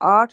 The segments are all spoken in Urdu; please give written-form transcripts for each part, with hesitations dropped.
8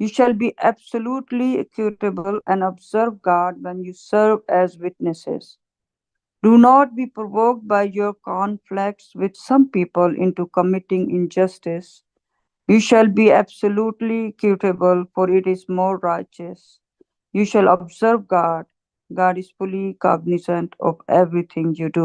you shall be absolutely equitable and observe God when you serve as witnesses. Do not be provoked by your conflicts with some people into committing injustice. You shall be absolutely equitable, for it is more righteous. You shall observe God. God is fully cognizant of everything you do.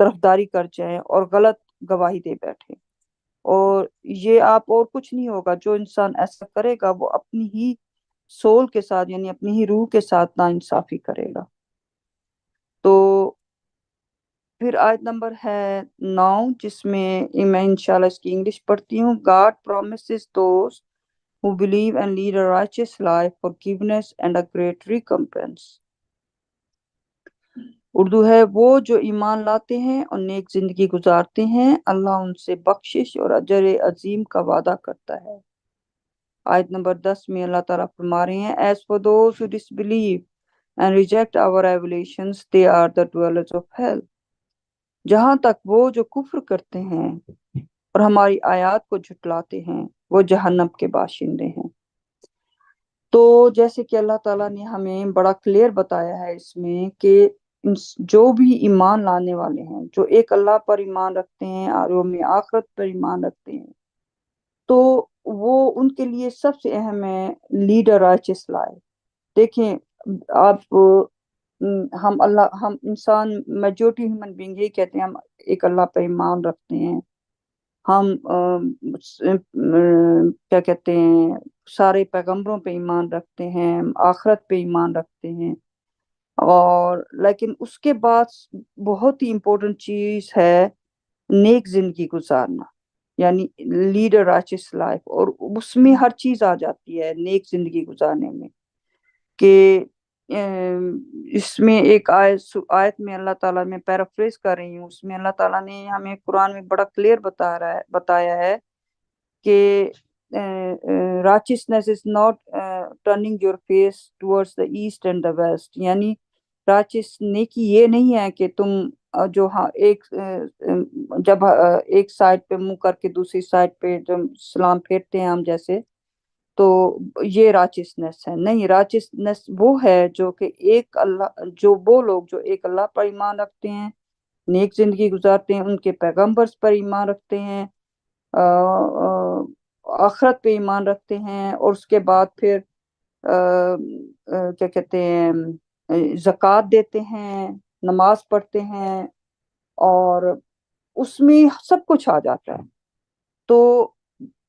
طرفداری کر جائیں اور غلط گواہی دے بیٹھیں. اور یہ آپ اور کچھ نہیں ہوگا، جو انسان ایسا کرے گا وہ اپنی ہی سول کے ساتھ یعنی اپنی ہی روح کے ساتھ ناانصافی کرے گا. تو پھر آیت نمبر ہے 9، جس میں میں انشاءاللہ اس کی انگلش پڑھتی ہوں. God promises those who believe and lead a righteous life forgiveness and a great recompense. Urdu ہے: وہ جو ایمان لاتے ہیں اور نیک زندگی گزارتے ہیں، اللہ ان سے بخشش اور اجر عظیم کا وعدہ کرتا ہے. آیت نمبر 10 میں اللہ تعالیٰ فرما رہے ہیں: As for those who disbelieve and reject our revelations, they are the dwellers of hell. جہاں تک وہ جو کفر کرتے ہیں اور ہماری آیات کو جھٹلاتے ہیں، وہ جہنم کے باشندے ہیں. تو جیسے کہ اللہ تعالیٰ نے ہمیں بڑا کلیئر بتایا ہے اس میں کہ جو بھی ایمان لانے والے ہیں، جو ایک اللہ پر ایمان رکھتے ہیں اور یوم آخرت پر ایمان رکھتے ہیں، تو وہ ان کے لیے سب سے اہم ہے لیڈر رائچس لائف. دیکھیں آپ ہم انسان میجورٹی ہیومن بینگ یہ کہتے ہیں ہم ایک اللہ پر ایمان رکھتے ہیں، ہم کیا کہتے ہیں سارے پیغمبروں پہ ایمان رکھتے ہیں، آخرت پہ ایمان رکھتے ہیں. اور لیکن اس کے بعد بہت ہی امپورٹنٹ چیز ہے نیک زندگی گزارنا، یعنی لیڈر رائچس لائف. اور اس میں ہر چیز آ جاتی ہے نیک زندگی گزارنے میں، کہ اس میں ایک آیت میں اللہ تعالیٰ میں پیرافریز کر رہی ہوں، اس میں اللہ تعالیٰ نے ہمیں قرآن میں بڑا کلیئر بتایا ہے کہ righteousness is not turning your face towards the east and the west. یعنی righteous نیکی یہ نہیں ہے کہ تم جو جب ایک سائڈ پہ منہ کر کے دوسری سائڈ پہ جب سلام پھیرتے ہیں ہم جیسے، تو یہ راچسنس ہے. نہیں، راچسنس وہ ہے جو کہ وہ لوگ جو ایک اللہ پر ایمان رکھتے ہیں، نیک زندگی گزارتے ہیں، ان کے پیغمبرز پر ایمان رکھتے ہیں، آخرت پہ ایمان رکھتے ہیں، اور اس کے بعد پھر کیا کہتے ہیں زکوٰۃ دیتے ہیں، نماز پڑھتے ہیں، اور اس میں سب کچھ آ جاتا ہے. تو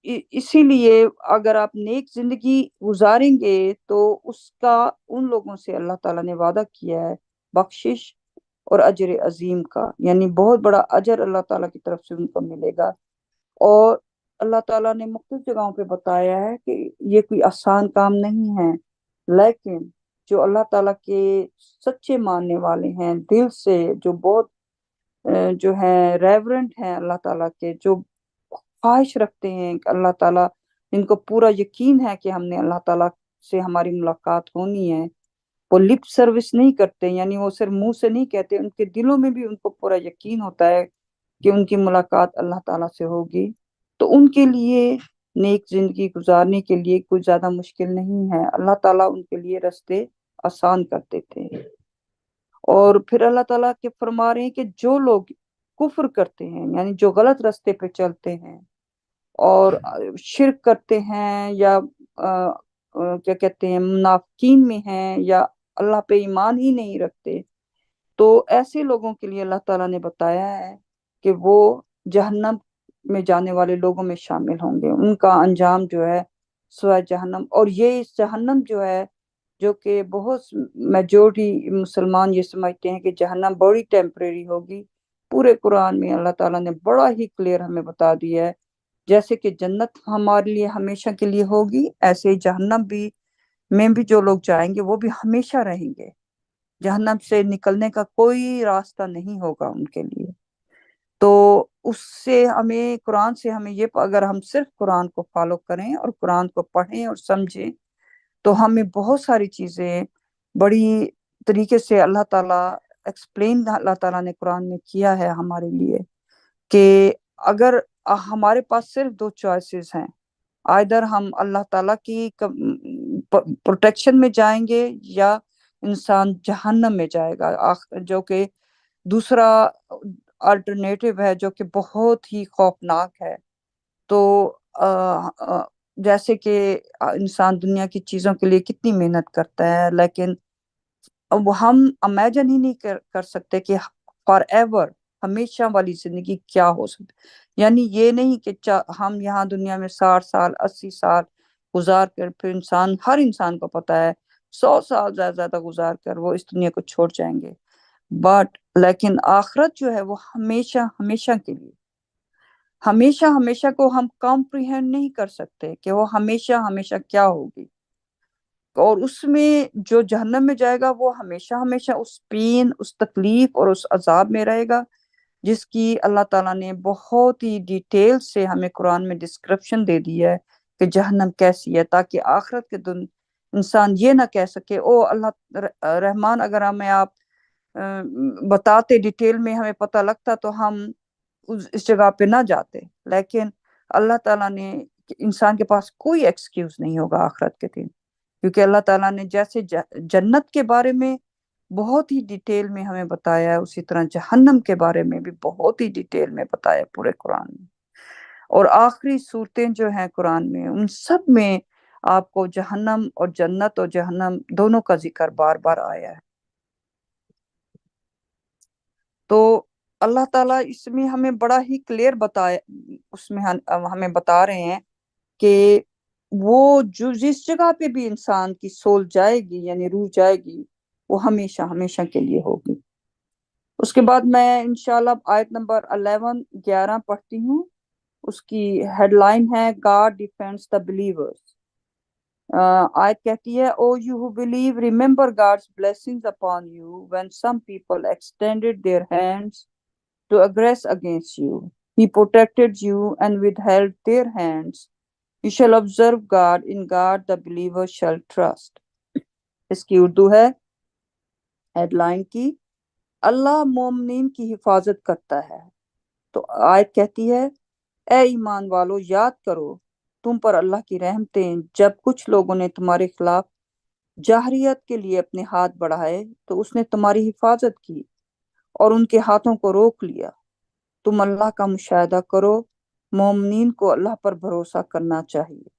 اسی لیے اگر آپ نیک زندگی گزاریں گے تو اس کا ان لوگوں سے اللہ تعالیٰ نے وعدہ کیا ہے بخشش اور اجر عظیم کا، یعنی بہت بڑا اجر اللہ تعالیٰ کی طرف سے ان کو ملے گا. اور اللہ تعالیٰ نے مختلف جگہوں پہ بتایا ہے کہ یہ کوئی آسان کام نہیں ہے، لیکن جو اللہ تعالیٰ کے سچے ماننے والے ہیں دل سے، جو بہت جو ہیں ریورنٹ ہیں اللہ تعالیٰ کے، جو خواہش رکھتے ہیں کہ اللہ تعالیٰ، ان کو پورا یقین ہے کہ ہم نے اللہ تعالیٰ سے ہماری ملاقات ہونی ہے، وہ لپ سروس نہیں کرتے، یعنی وہ صرف منہ سے نہیں کہتے، ان کے دلوں میں بھی ان کو پورا یقین ہوتا ہے کہ ان کی ملاقات اللہ تعالیٰ سے ہوگی. تو ان کے لیے نیک زندگی گزارنے کے لیے کوئی زیادہ مشکل نہیں ہے، اللہ تعالیٰ ان کے لیے راستے آسان کر دیتے ہیں. اور پھر اللہ تعالیٰ کے فرما رہے ہیں کہ جو لوگ کفر کرتے ہیں، یعنی جو غلط راستے پہ چلتے ہیں اور شرک کرتے ہیں، یا کیا کہتے ہیں منافقین میں ہیں، یا اللہ پہ ایمان ہی نہیں رکھتے، تو ایسے لوگوں کے لیے اللہ تعالیٰ نے بتایا ہے کہ وہ جہنم میں جانے والے لوگوں میں شامل ہوں گے. ان کا انجام جو ہے سوائے جہنم. اور یہ جہنم جو ہے، جو کہ بہت میجورٹی مسلمان یہ سمجھتے ہیں کہ جہنم بڑی ٹیمپریری ہوگی، پورے قرآن میں اللہ تعالیٰ نے بڑا ہی کلیئر ہمیں بتا دیا ہے، جیسے کہ جنت ہمارے لیے ہمیشہ کے لیے ہوگی، ایسے ہی جہنم میں بھی جو لوگ جائیں گے وہ بھی ہمیشہ رہیں گے. جہنم سے نکلنے کا کوئی راستہ نہیں ہوگا ان کے لیے. تو اس سے ہمیں قرآن سے ہمیں یہ، اگر ہم صرف قرآن کو فالو کریں اور قرآن کو پڑھیں اور سمجھیں، تو ہمیں بہت ساری چیزیں بڑی طریقے سے اللہ تعالیٰ ایکسپلین اللہ تعالیٰ نے قرآن میں کیا ہے ہمارے لیے، کہ اگر ہمارے پاس صرف دو چوائسز ہیں، آئدر ہم اللہ تعالیٰ کی پروٹیکشن میں جائیں گے یا انسان جہنم میں جائے گا، جو کہ دوسرا الٹرنیٹو ہے جو کہ بہت ہی خوفناک ہے. تو جیسے کہ انسان دنیا کی چیزوں کے لیے کتنی محنت کرتا ہے، لیکن اب ہم امیجن ہی نہیں کر سکتے کہ فار ایور ہمیشہ والی زندگی کیا ہو سکتی، یعنی یہ نہیں کہ ہم یہاں دنیا میں 60 سال 80 سال گزار کر، پھر ہر انسان کو پتا ہے 100 سال زیادہ زیادہ گزار کر وہ اس دنیا کو چھوڑ جائیں گے، بٹ لیکن آخرت جو ہے وہ ہمیشہ ہمیشہ کے لیے، ہمیشہ ہمیشہ کو ہم کمپریہینڈ نہیں کر سکتے کہ وہ ہمیشہ ہمیشہ کیا ہوگی، اور اس میں جو جہنم میں جائے گا وہ ہمیشہ ہمیشہ اس پین، اس تکلیف اور اس عذاب میں رہے گا، جس کی اللہ تعالیٰ نے بہت ہی ڈیٹیل سے ہمیں قرآن میں ڈسکرپشن دے دی ہے کہ جہنم کیسی ہے، تاکہ آخرت کے دن انسان یہ نہ کہہ سکے او اللہ رحمان، اگر ہمیں آپ بتاتے ڈیٹیل میں، ہمیں پتہ لگتا تو ہم اس جگہ پہ نہ جاتے، لیکن اللہ تعالیٰ نے، انسان کے پاس کوئی ایکسکیوز نہیں ہوگا آخرت کے دن، کیونکہ اللہ تعالیٰ نے جیسے جنت کے بارے میں بہت ہی ڈیٹیل میں ہمیں بتایا ہے، اسی طرح جہنم کے بارے میں بھی بہت ہی ڈیٹیل میں بتایا پورے قرآن میں، اور آخری صورتیں جو ہیں قرآن میں ان سب میں آپ کو جہنم اور جنت اور جہنم دونوں کا ذکر بار بار آیا ہے۔ تو اللہ تعالیٰ اس میں ہمیں بڑا ہی کلیئر بتایا، اس میں ہمیں بتا رہے ہیں کہ وہ جو جس جگہ پہ بھی انسان کی سول جائے گی، یعنی روح جائے گی، وہ ہمیشہ ہمیشہ کے لیے ہوگی۔ اس کے بعد میں انشاءاللہ آیت نمبر 11 پڑھتی ہوں، اس کی ہیڈ لائن ہے God defends the believers۔ آیت کہتی ہے او you who believe remember God's blessings upon you when some people extended their hands to aggress against you. He protected you and withheld their hands. You shall observe God, in God the believer shall trust۔ اس کی اردو ہے ہیڈ لائن کی، اللہ مومنین کی حفاظت کرتا ہے۔ تو آیت کہتی ہے اے ایمان والو یاد کرو تم پر اللہ کی رحمتیں جب کچھ لوگوں نے تمہارے خلاف جاہریت کے لیے اپنے ہاتھ بڑھائے تو اس نے تمہاری حفاظت کی اور ان کے ہاتھوں کو روک لیا۔ تم اللہ کا مشاہدہ کرو، مومنین کو اللہ پر بھروسہ کرنا چاہیے۔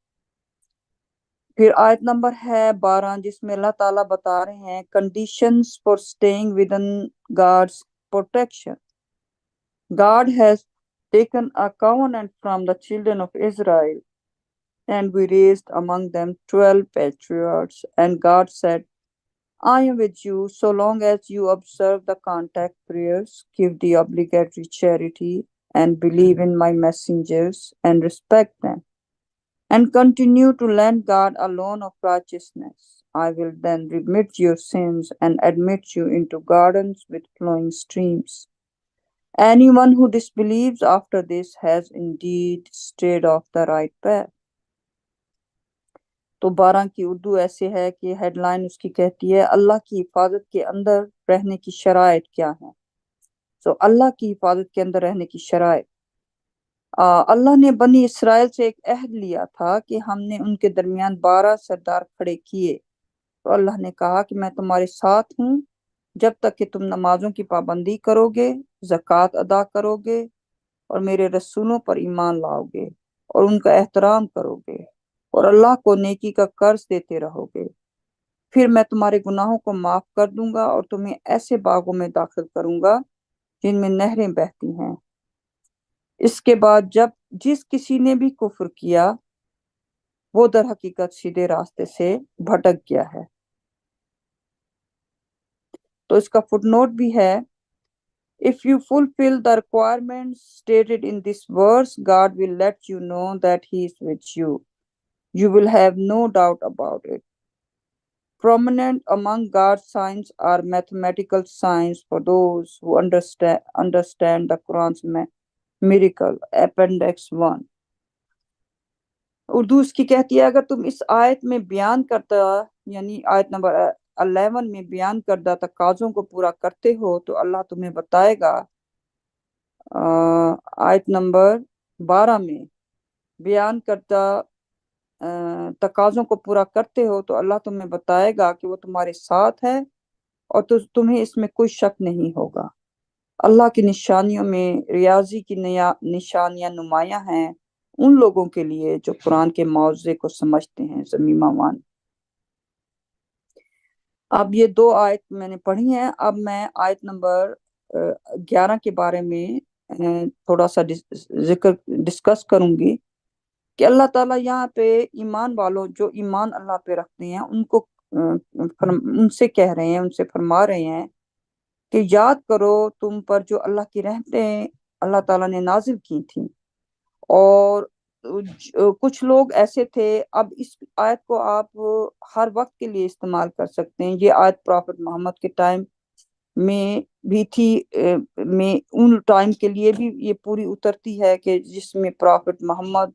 پھر آیت نمبر ہے 12، جس میں اللہ تعالیٰ بتا رہے ہیں conditions for staying within God's protection۔ God has taken a covenant from the children of Israel, and we raised among them 12 patriarchs, and God said, I am with you so long as you observe the contact prayers, give the obligatory charity, and believe in my messengers and respect them, and continue to lend God a loan of righteousness. I will then remit your sins and admit you into gardens with flowing streams. Anyone who disbelieves after this has indeed strayed off the right path۔ تو 12 کی اردو ایسے ہے کہ ہیڈ لائن اس کی کہتی ہے اللہ کی حفاظت کے اندر رہنے کی شرائط کیا ہیں۔ تو اللہ کی حفاظت کے اندر رہنے کی شرائط، اللہ نے بنی اسرائیل سے ایک عہد لیا تھا کہ ہم نے ان کے درمیان 12 سردار کھڑے کیے، تو اللہ نے کہا کہ میں تمہارے ساتھ ہوں جب تک کہ تم نمازوں کی پابندی کرو گے، زکوٰۃ ادا کرو گے اور میرے رسولوں پر ایمان لاؤ گے اور ان کا احترام کرو گے اور اللہ کو نیکی کا قرض دیتے رہو گے، پھر میں تمہارے گناہوں کو معاف کر دوں گا اور تمہیں ایسے باغوں میں داخل کروں گا جن میں نہریں بہتی ہیں۔ اس کے بعد جس کسی نے بھی کفر کیا وہ در حقیقت سیدھے راستے سے بھٹک گیا ہے۔ تو اس کا فٹ نوٹ بھی ہے If you fulfill the requirements stated in this verse, God will let you know that He is with you. You will have no doubt about it. Prominent among God's signs are mathematical signs for those who understand the Quran's miracle. Appendix 1۔ Urdu اس کی کہتی ہے اگر تم اس آیت میں بیان کرتا، یعنی آیت نمبر 11 میں بیان کردہ تقاضوں کو پورا کرتے ہو تو اللہ تمہیں بتائے گا، آیت نمبر 12 میں بیان کردہ تقاضوں کو پورا کرتے ہو تو اللہ تمہیں بتائے گا کہ وہ تمہارے ساتھ ہے اور تمہیں اس میں کوئی شک نہیں ہوگا۔ اللہ کی نشانیوں میں ریاضی کی نشانیاں نمایاں ہیں ان لوگوں کے لیے جو قرآن کے موضوع کو سمجھتے ہیں۔ ضمیمہ 1۔ اب یہ 2 آیت میں نے پڑھی ہیں، اب میں آیت نمبر 11 کے بارے میں تھوڑا سا ذکر ڈسکس کروں گی کہ اللہ تعالیٰ یہاں پہ ایمان والوں جو ایمان اللہ پہ رکھتے ہیں ان کو ان سے کہہ رہے ہیں، ان سے فرما رہے ہیں کہ یاد کرو تم پر جو اللہ کی رحمتیں اللہ تعالیٰ نے نازل کی تھیں، اور کچھ لوگ ایسے تھے۔ اب اس آیت کو آپ ہر وقت کے لیے استعمال کر سکتے ہیں۔ یہ آیت پرافٹ محمد کے ٹائم میں بھی تھی، میں ان ٹائم کے لیے بھی یہ پوری اترتی ہے کہ جس میں پرافٹ محمد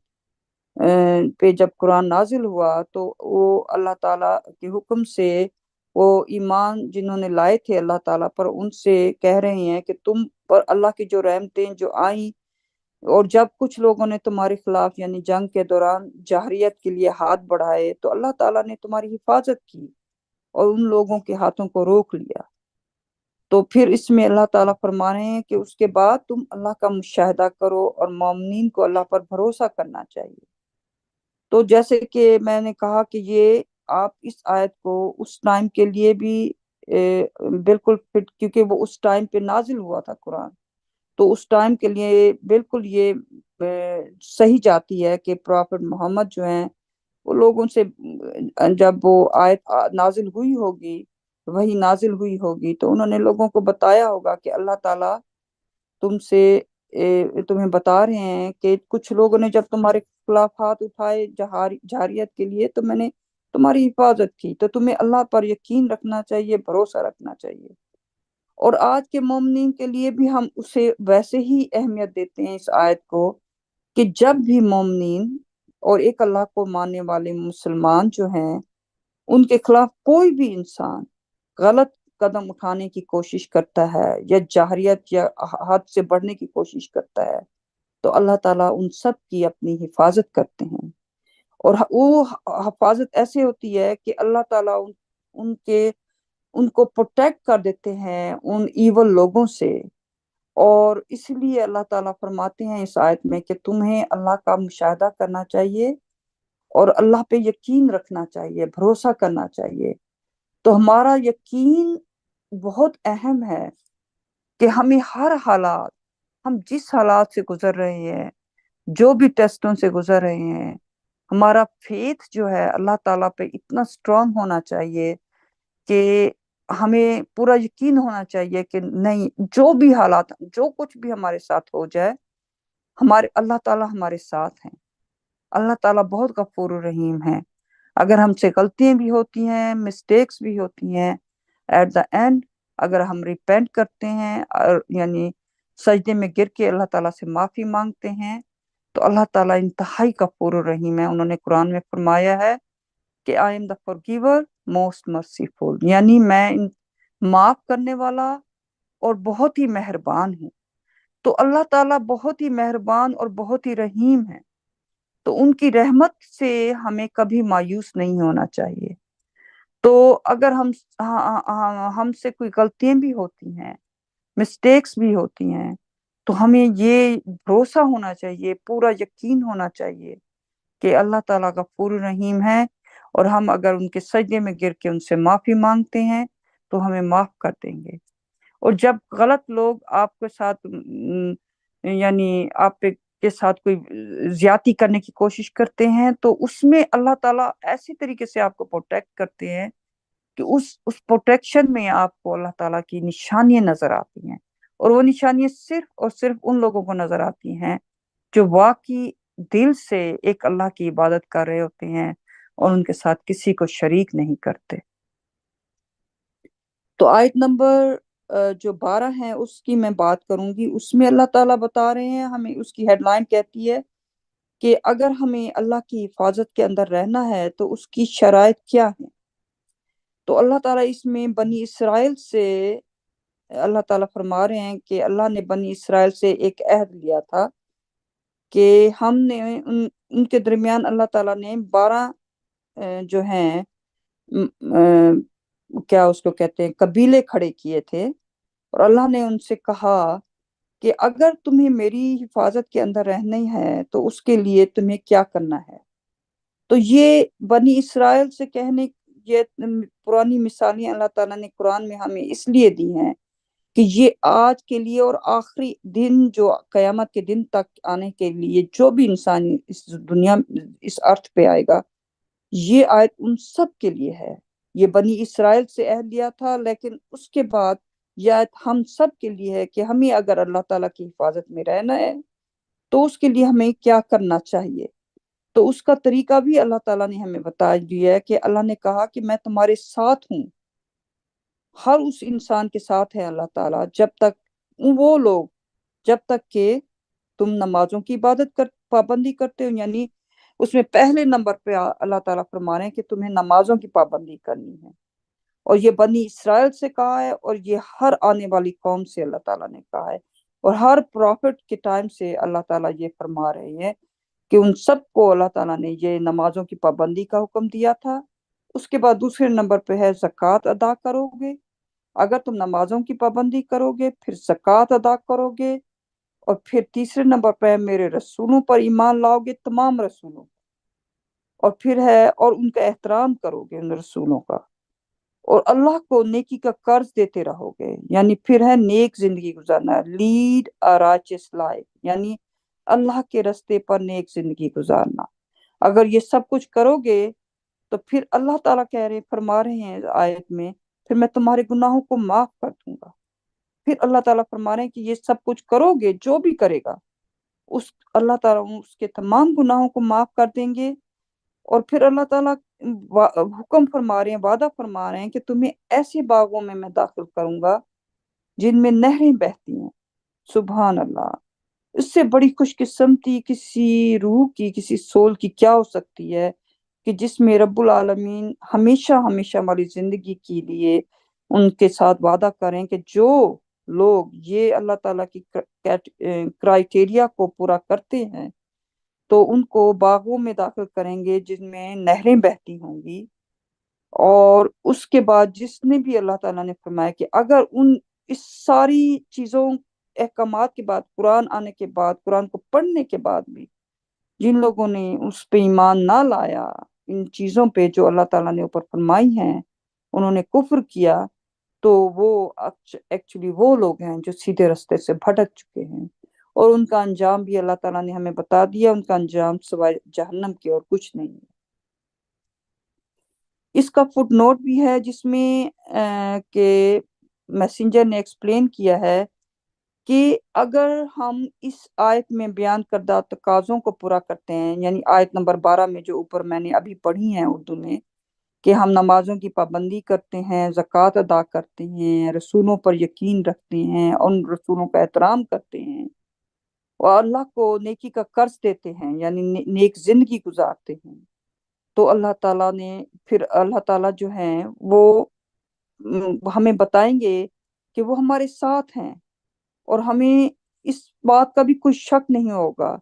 پہ جب قرآن نازل ہوا تو وہ اللہ تعالیٰ کے حکم سے وہ ایمان جنہوں نے لائے تھے اللہ تعالیٰ پر، ان سے کہہ رہے ہیں کہ تم پر اللہ کی جو رحمتیں جو آئیں، اور جب کچھ لوگوں نے تمہارے خلاف یعنی جنگ کے دوران جاہریت کے لیے ہاتھ بڑھائے تو اللہ تعالیٰ نے تمہاری حفاظت کی اور ان لوگوں کے ہاتھوں کو روک لیا۔ تو پھر اس میں اللہ تعالیٰ فرما رہے ہیں کہ اس کے بعد تم اللہ کا مشاہدہ کرو اور مومنین کو اللہ پر بھروسہ کرنا چاہیے۔ تو جیسے کہ میں نے کہا کہ یہ آپ اس آیت کو اس ٹائم کے لیے بھی بالکل فٹ، کیونکہ وہ اس ٹائم پہ نازل ہوا تھا قرآن، تو اس ٹائم کے لیے بالکل یہ صحیح جاتی ہے کہ پرافٹ محمد جو ہیں وہ لوگوں سے جب وہ آیت نازل ہوئی ہوگی، وہی نازل ہوئی ہوگی، تو انہوں نے لوگوں کو بتایا ہوگا کہ اللہ تعالیٰ تم سے تمہیں بتا رہے ہیں کہ کچھ لوگوں نے جب تمہارے خلاف ہاتھ اٹھائے جہاریت کے لیے تو میں نے تمہاری حفاظت کی، تو تمہیں اللہ پر یقین رکھنا چاہیے، بھروسہ رکھنا چاہیے۔ اور آج کے مومنین کے لیے بھی ہم اسے ویسے ہی اہمیت دیتے ہیں اس آیت کو کہ جب بھی مومنین اور ایک اللہ کو ماننے والے مسلمان جو ہیں ان کے خلاف کوئی بھی انسان غلط قدم اٹھانے کی کوشش کرتا ہے یا جاہریت یا حد سے بڑھنے کی کوشش کرتا ہے تو اللہ تعالیٰ ان سب کی اپنی حفاظت کرتے ہیں، اور وہ حفاظت ایسے ہوتی ہے کہ اللہ تعالیٰ ان کے ان کو پروٹیکٹ کر دیتے ہیں ان ایول لوگوں سے۔ اور اس لیے اللہ تعالیٰ فرماتے ہیں اس آیت میں کہ تمہیں اللہ کا مشاہدہ کرنا چاہیے اور اللہ پہ یقین رکھنا چاہیے، بھروسہ کرنا چاہیے۔ تو ہمارا یقین بہت اہم ہے کہ ہمیں ہر حالات، ہم جس حالات سے گزر رہے ہیں، جو بھی ٹیسٹوں سے گزر رہے ہیں، ہمارا فیتھ جو ہے اللہ تعالیٰ پہ اتنا اسٹرانگ ہونا چاہیے کہ ہمیں پورا یقین ہونا چاہیے کہ نہیں، جو بھی حالات، جو کچھ بھی ہمارے ساتھ ہو جائے، ہمارے اللہ تعالیٰ ہمارے ساتھ ہیں۔ اللہ تعالیٰ بہت غفور الرحیم ہے۔ اگر ہم سے غلطیاں بھی ہوتی ہیں، مسٹیکس بھی ہوتی ہیں، ایٹ دا اینڈ اگر ہم ریپینٹ کرتے ہیں اور یعنی سجدے میں گر کے اللہ تعالیٰ سے معافی مانگتے ہیں تو اللہ تعالیٰ انتہائی غفور الرحیم ہے۔ انہوں نے قرآن میں فرمایا ہے کہ I am the forgiver most merciful, یعنی میں معاف کرنے والا اور بہت ہی مہربان ہوں۔ تو اللہ تعالیٰ بہت ہی مہربان اور بہت ہی رحیم ہے، تو ان کی رحمت سے ہمیں کبھی مایوس نہیں ہونا چاہیے۔ تو اگر ہم سے کوئی غلطیاں بھی ہوتی ہیں، مسٹیکس بھی ہوتی ہیں، تو ہمیں یہ بھروسہ ہونا چاہیے، پورا یقین ہونا چاہیے کہ اللہ تعالیٰ غفور الرحیم ہے، اور ہم اگر ان کے سجدے میں گر کے ان سے معافی مانگتے ہیں تو ہمیں معاف کر دیں گے۔ اور جب غلط لوگ آپ کے ساتھ یعنی آپ کے ساتھ کوئی زیادتی کرنے کی کوشش کرتے ہیں تو اس میں اللہ تعالیٰ ایسی طریقے سے آپ کو پروٹیکٹ کرتے ہیں کہ اس پروٹیکشن میں آپ کو اللہ تعالیٰ کی نشانیاں نظر آتی ہیں، اور وہ نشانیاں صرف اور صرف ان لوگوں کو نظر آتی ہیں جو واقعی دل سے ایک اللہ کی عبادت کر رہے ہوتے ہیں اور ان کے ساتھ کسی کو شریک نہیں کرتے۔ تو آیت نمبر جو 12 ہے اس کی میں بات کروں گی۔ اس میں اللہ تعالیٰ بتا رہے ہیں ہمیں، اس کی ہیڈ لائن کہتی ہے کہ اگر ہمیں اللہ کی حفاظت کے اندر رہنا ہے تو اس کی شرائط کیا ہیں۔ تو اللہ تعالیٰ اس میں بنی اسرائیل سے اللہ تعالیٰ فرما رہے ہیں کہ اللہ نے بنی اسرائیل سے ایک عہد لیا تھا کہ ہم نے ان کے درمیان اللہ تعالیٰ نے 12 جو ہیں کیا اس کو کہتے ہیں قبیلے کھڑے کیے تھے، اور اللہ نے ان سے کہا کہ اگر تمہیں میری حفاظت کے اندر رہنا ہے تو اس کے لیے تمہیں کیا کرنا ہے۔ تو یہ بنی اسرائیل سے کہنے، یہ پرانی مثالیں اللہ تعالیٰ نے قرآن میں ہمیں اس لیے دی ہیں کہ یہ آج کے لیے اور آخری دن جو قیامت کے دن تک آنے کے لیے جو بھی انسان اس دنیا اس ارتھ پہ آئے گا، یہ آیت ان سب کے لیے ہے۔ یہ بنی اسرائیل سے عہد لیا تھا، لیکن اس کے بعد یہ آیت ہم سب کے لیے ہے کہ ہمیں اگر اللہ تعالیٰ کی حفاظت میں رہنا ہے تو اس کے لیے ہمیں کیا کرنا چاہیے۔ تو اس کا طریقہ بھی اللہ تعالیٰ نے ہمیں بتا دیا ہے کہ اللہ نے کہا کہ میں تمہارے ساتھ ہوں، ہر اس انسان کے ساتھ ہے اللہ تعالیٰ، جب تک وہ لوگ، جب تک کہ تم نمازوں کی عبادت پابندی کرتے ہو، یعنی اس میں پہلے نمبر پہ اللہ تعالیٰ فرما رہے ہیں کہ تمہیں نمازوں کی پابندی کرنی ہے، اور یہ بنی اسرائیل سے کہا ہے، اور یہ ہر آنے والی قوم سے اللہ تعالیٰ نے کہا ہے، اور ہر پروفٹ کے ٹائم سے اللہ تعالیٰ یہ فرما رہے ہیں کہ ان سب کو اللہ تعالیٰ نے یہ نمازوں کی پابندی کا حکم دیا تھا۔ اس کے بعد دوسرے نمبر پہ ہے زکوٰۃ ادا کرو گے، اگر تم نمازوں کی پابندی کرو گے پھر زکوٰۃ ادا کرو گے، اور پھر تیسرے نمبر پہ ہے میرے رسولوں پر ایمان لاؤ گے، تمام رسولوں، اور پھر ہے اور ان کا احترام کرو گے ان رسولوں کا، اور اللہ کو نیکی کا قرض دیتے رہو گے، یعنی پھر ہے نیک زندگی گزارنا، لیڈ a righteous life، یعنی اللہ کے رستے پر نیک زندگی گزارنا۔ اگر یہ سب کچھ کرو گے تو پھر اللہ تعالیٰ کہہ رہے فرما رہے ہیں آیت میں، پھر میں تمہارے گناہوں کو معاف کر دوں گا۔ پھر اللہ تعالیٰ فرما رہے ہیں کہ یہ سب کچھ کرو گے، جو بھی کرے گا اس اللہ تعالیٰ اس کے تمام گناہوں کو معاف کر دیں گے، اور پھر اللہ تعالیٰ حکم فرما رہے ہیں، وعدہ فرما رہے ہیں کہ تمہیں ایسے باغوں میں داخل کروں گا جن میں نہریں بہتی ہیں۔ سبحان اللہ! اس سے بڑی خوش قسمتی کسی روح کی، کسی سول کی کیا ہو سکتی ہے کہ جس میں رب العالمین ہمیشہ ہمیشہ والی زندگی کے لیے ان کے ساتھ وعدہ کریں کہ جو لوگ یہ اللہ تعالیٰ کی کرائٹیریا کو پورا کرتے ہیں تو ان کو باغوں میں داخل کریں گے جن میں نہریں بہتی ہوں گی۔ اور اس کے بعد جس نے بھی اللہ تعالیٰ نے فرمایا کہ اگر اس ساری چیزوں احکامات کے بعد، قرآن آنے کے بعد، قرآن کو پڑھنے کے بعد بھی جن لوگوں نے اس پہ ایمان نہ لایا، ان چیزوں پہ جو اللہ تعالیٰ نے اوپر فرمائی ہیں، انہوں نے کفر کیا، تو وہ ایکچولی وہ لوگ ہیں جو سیدھے رستے سے بھٹک چکے ہیں، اور ان کا انجام بھی اللہ تعالیٰ نے ہمیں بتا دیا، ان کا انجام سوائے جہنم کے اور کچھ نہیں ہے۔ اس کا فٹ نوٹ بھی ہے جس میں کہ میسنجر نے ایکسپلین کیا ہے کہ اگر ہم اس آیت میں بیان کردہ تقاضوں کو پورا کرتے ہیں، یعنی آیت نمبر 12 میں جو اوپر میں نے ابھی پڑھی ہیں اردو میں، کہ ہم نمازوں کی پابندی کرتے ہیں، زکوٰۃ ادا کرتے ہیں، رسولوں پر یقین رکھتے ہیں، ان رسولوں کا احترام کرتے ہیں، اور اللہ کو نیکی کا قرض دیتے ہیں، یعنی نیک زندگی گزارتے ہیں، تو اللہ تعالیٰ نے پھر اللہ تعالیٰ جو ہیں وہ ہمیں بتائیں گے کہ وہ ہمارے ساتھ ہیں، اور ہمیں اس بات کا بھی کوئی شک نہیں ہوگا،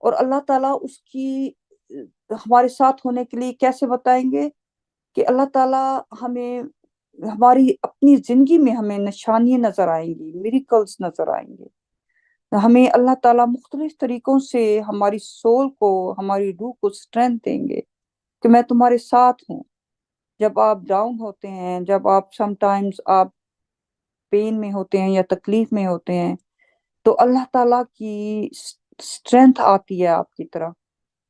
اور اللہ تعالیٰ اس کی ہمارے ساتھ ہونے کے لیے کیسے بتائیں گے کہ اللہ تعالیٰ ہمیں ہماری اپنی زندگی میں ہمیں نشانیاں نظر آئیں گی، میریکلز نظر آئیں گے، ہمیں اللہ تعالیٰ مختلف طریقوں سے ہماری سول کو، ہماری روح کو اسٹرینتھ دیں گے کہ میں تمہارے ساتھ ہوں، جب آپ ڈاؤن ہوتے ہیں، جب آپ سم ٹائمز آپ پین میں ہوتے ہیں یا تکلیف میں ہوتے ہیں، تو اللہ تعالیٰ کی اسٹرینتھ آتی ہے آپ کی طرف،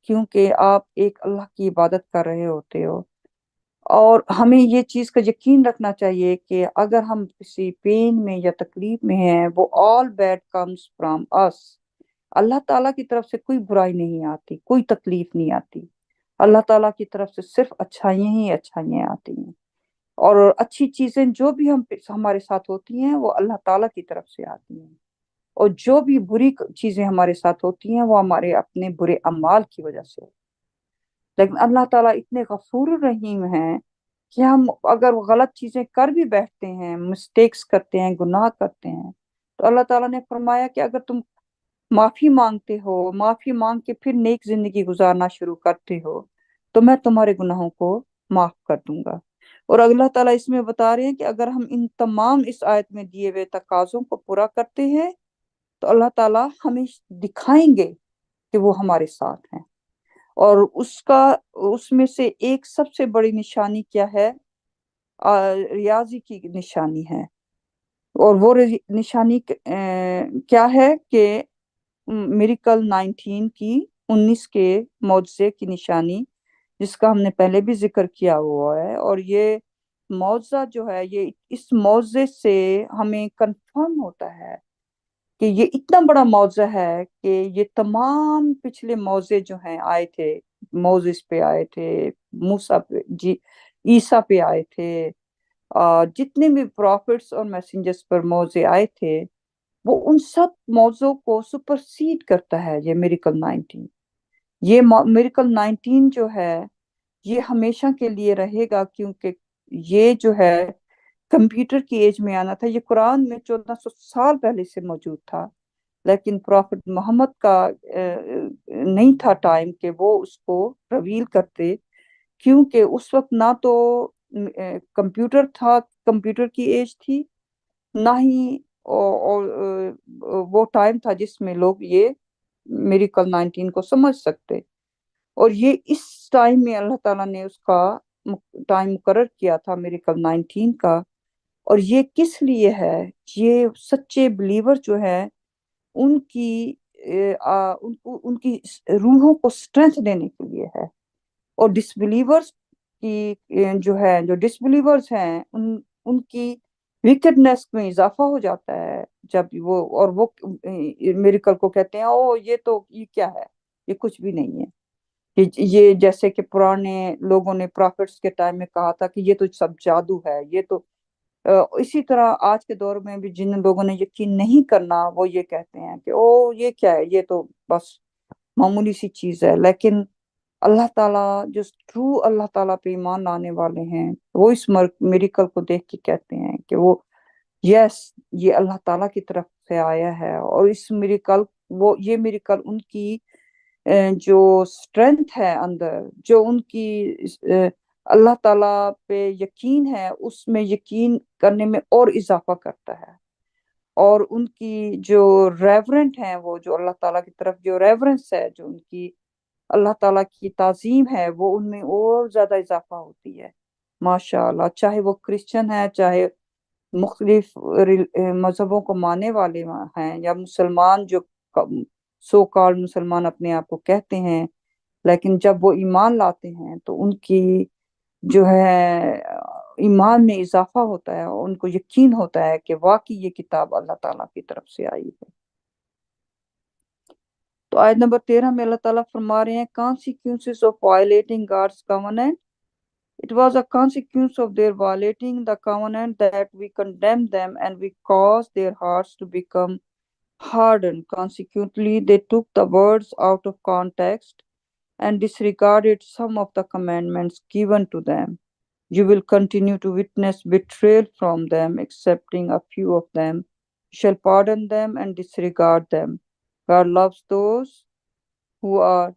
کیونکہ آپ ایک اللہ کی عبادت کر رہے ہوتے ہو۔ اور ہمیں یہ چیز کا یقین رکھنا چاہیے کہ اگر ہم کسی پین میں یا تکلیف میں ہیں، وہ all bad comes from us، اللہ تعالیٰ کی طرف سے کوئی برائی نہیں آتی، کوئی تکلیف نہیں آتی، اللہ تعالیٰ کی طرف سے صرف اچھائیاں ہی اچھائیاں آتی ہیں، اور اچھی چیزیں جو بھی ہمارے ساتھ ہوتی ہیں وہ اللہ تعالیٰ کی طرف سے آتی ہیں، اور جو بھی بری چیزیں ہمارے ساتھ ہوتی ہیں وہ ہمارے اپنے برے اعمال کی وجہ سے ہوتی ہیں۔ لیکن اللہ تعالیٰ اتنے غفور الرحیم ہیں کہ ہم اگر غلط چیزیں کر بھی بیٹھتے ہیں، مسٹیکس کرتے ہیں، گناہ کرتے ہیں، تو اللہ تعالیٰ نے فرمایا کہ اگر تم معافی مانگتے ہو، معافی مانگ کے پھر نیک زندگی گزارنا شروع کرتے ہو، تو میں تمہارے گناہوں کو معاف کر دوں گا۔ اور اللہ تعالیٰ اس میں بتا رہے ہیں کہ اگر ہم ان تمام اس آیت میں دیے ہوئے تقاضوں کو پورا کرتے ہیں تو اللہ تعالیٰ ہمیں دکھائیں گے کہ وہ ہمارے ساتھ ہیں، اور اس میں سے ایک سب سے بڑی نشانی کیا ہے؟ ریاضی کی نشانی ہے، اور وہ نشانی کیا ہے کہ میریکل 19 کی 19 کے معجزے کی نشانی، جس کا ہم نے پہلے بھی ذکر کیا ہوا ہے، اور یہ معجزہ جو ہے، یہ اس معجزے سے ہمیں کنفرم ہوتا ہے کہ یہ اتنا بڑا معجزہ ہے کہ یہ تمام پچھلے معجزے جو ہیں آئے تھے، موزس پہ آئے تھے، موسیٰ پہ، جی عیسیٰ پہ آئے تھے، جتنے بھی پروفٹس اور میسنجرز پر معجزے آئے تھے، وہ ان سب موضوع کو سپرسیڈ کرتا ہے یہ میریکل 19۔ یہ میریکل 19 جو ہے یہ ہمیشہ کے لیے رہے گا، کیونکہ یہ جو ہے کمپیوٹر کی ایج میں آنا تھا۔ یہ قرآن میں 1400 سال پہلے سے موجود تھا، لیکن پروفٹ محمد کا نہیں تھا ٹائم کہ وہ اس کو ریویل کرتے، کیونکہ اس وقت نہ تو کمپیوٹر تھا، کمپیوٹر کی ایج تھی، نہ ہی وہ ٹائم تھا جس میں لوگ یہ میریکل 19 کو سمجھ سکتے۔ اور یہ اس ٹائم میں اللہ تعالیٰ نے اس کا ٹائم مقرر کیا تھا میریکل 19 کا، اور یہ کس لیے ہے؟ یہ سچے بلیور جو ہے ان کی ان کی روحوں کو اسٹرینتھ دینے کے لیے ہے، اور ڈس بلیورز کی جو ڈس بلیورز ہیں ان کی ویکڈنس میں اضافہ ہو جاتا ہے جب وہ میریکل کو کہتے ہیں او یہ کیا ہے، یہ کچھ بھی نہیں ہے، یہ جیسے کہ پرانے لوگوں نے پرافٹس کے ٹائم میں کہا تھا کہ یہ تو سب جادو ہے، یہ تو اسی طرح آج کے دور میں بھی جن لوگوں نے یقین نہیں کرنا وہ یہ کہتے ہیں کہ او یہ کیا ہے، یہ تو بس معمولی سی چیز ہے۔ لیکن اللہ تعالیٰ جو ٹرو اللہ تعالیٰ پہ ایمان لانے والے ہیں، وہ اس میریکل کو دیکھ کے کہتے ہیں کہ وہ یس یہ اللہ تعالیٰ کی طرف سے آیا ہے، اور اس میریکل یہ میریکل ان کی جو اسٹرینتھ ہے اندر، جو ان کی اللہ تعالیٰ پہ یقین ہے، اس میں یقین کرنے میں اور اضافہ کرتا ہے، اور ان کی جو ریورنٹ ہیں، وہ جو اللہ تعالیٰ کی طرف جو ریورنس ہے، جو ان کی اللہ تعالیٰ کی تعظیم ہے، وہ ان میں اور زیادہ اضافہ ہوتی ہے، ماشاء اللہ۔ چاہے وہ کرسچن ہے، چاہے مختلف مذہبوں کو ماننے والے ہیں، یا مسلمان جو سو کال مسلمان اپنے آپ کو کہتے ہیں، لیکن جب وہ ایمان لاتے ہیں تو ان کی جو ہے ایمان میں اضافہ ہوتا ہے، اور ان کو یقین ہوتا ہے کہ واقعی یہ کتاب اللہ تعالیٰ کی طرف سے آئی ہے۔ تو آیت نمبر 13 میں اللہ تعالیٰ فرما رہے ہیں consequences of violating God's covenant. It was a consequence of their violating the covenant that we condemned them and we caused their hearts to become hardened. Consequently, they took the words out of context and disregarded some of the commandments given to them. You will continue to witness betrayal from them, excepting a few of them. You shall pardon them and disregard them. God loves those who are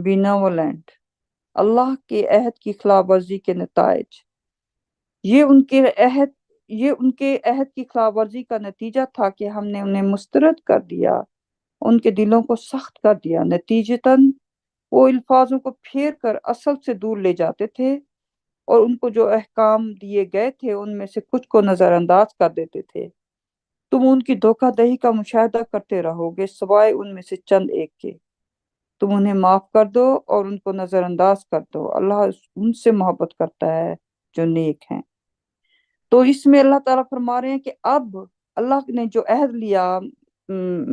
benevolent. اللہ کے عہد کی خلاف ورزی کے نتائج، یہ ان کے عہد کی خلاف ورزی کا نتیجہ تھا کہ ہم نے انہیں مسترد کر دیا، ان کے دلوں کو سخت کر دیا۔ نتیجتاً وہ الفاظوں کو پھیر کر اصل سے دور لے جاتے تھے، اور ان کو جو احکام دیے گئے تھے ان میں سے کچھ کو نظر انداز کر دیتے تھے۔ تم ان کی دھوکہ دہی کا مشاہدہ کرتے رہو گے، سوائے ان میں سے چند ایک کے۔ تم انہیں معاف کر دو اور ان کو نظر انداز کر دو، اللہ ان سے محبت کرتا ہے جو نیک ہیں۔ تو اس میں اللہ تعالیٰ فرما رہے ہیں کہ اب اللہ نے جو عہد لیا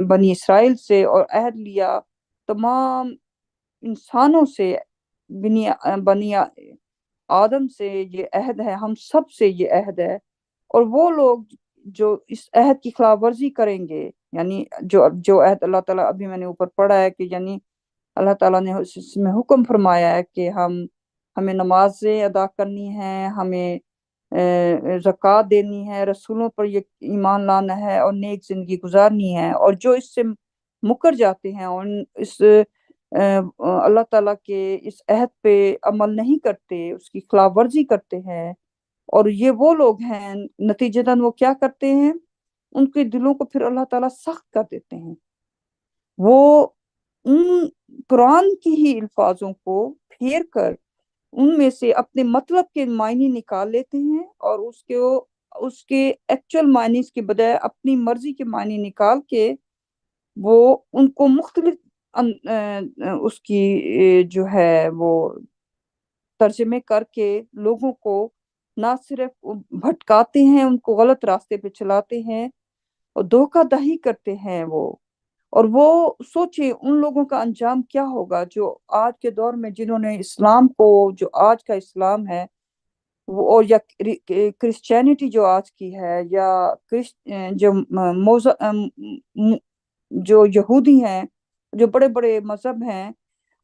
بنی اسرائیل سے، اور عہد لیا تمام انسانوں سے، بنی آدم سے یہ عہد ہے، ہم سب سے یہ عہد ہے، اور وہ لوگ جو اس عہد کی خلاف ورزی کریں گے، یعنی جو عہد اللہ تعالیٰ ابھی میں نے اوپر پڑھا ہے کہ یعنی اللہ تعالیٰ نے اس میں حکم فرمایا ہے کہ ہمیں نمازیں ادا کرنی ہیں، ہمیں زکوٰۃ دینی ہے، رسولوں پر ایمان لانا ہے، اور نیک زندگی گزارنی ہے، اور جو اس سے مکر جاتے ہیں اور اس اللہ تعالیٰ کے اس عہد پہ عمل نہیں کرتے، اس کی خلاف ورزی کرتے ہیں، اور یہ وہ لوگ ہیں نتیجتاً وہ کیا کرتے ہیں، ان کے دلوں کو پھر اللہ تعالیٰ سخت کر دیتے ہیں۔ وہ ان قرآن کی ہی الفاظوں کو پھیر کر ان میں سے اپنے مطلب کے معنی نکال لیتے ہیں، اور اس کے اس کے ایکچوئل معنیز کے بجائے اپنی مرضی کے معنی نکال کے وہ ان کو مختلف اس کی جو ہے وہ ترجمے کر کے لوگوں کو نہ صرف بھٹکاتے ہیں، ان کو غلط راستے پہ چلاتے ہیں اور دھوکہ دہی کرتے ہیں اور وہ سوچے ان لوگوں کا انجام کیا ہوگا جو آج کے دور میں جنہوں نے اسلام کو، جو آج کا اسلام ہے وہ، اور یا کرسچینٹی جو آج کی ہے، یا جو جو یہودی ہیں، جو بڑے بڑے مذہب ہیں،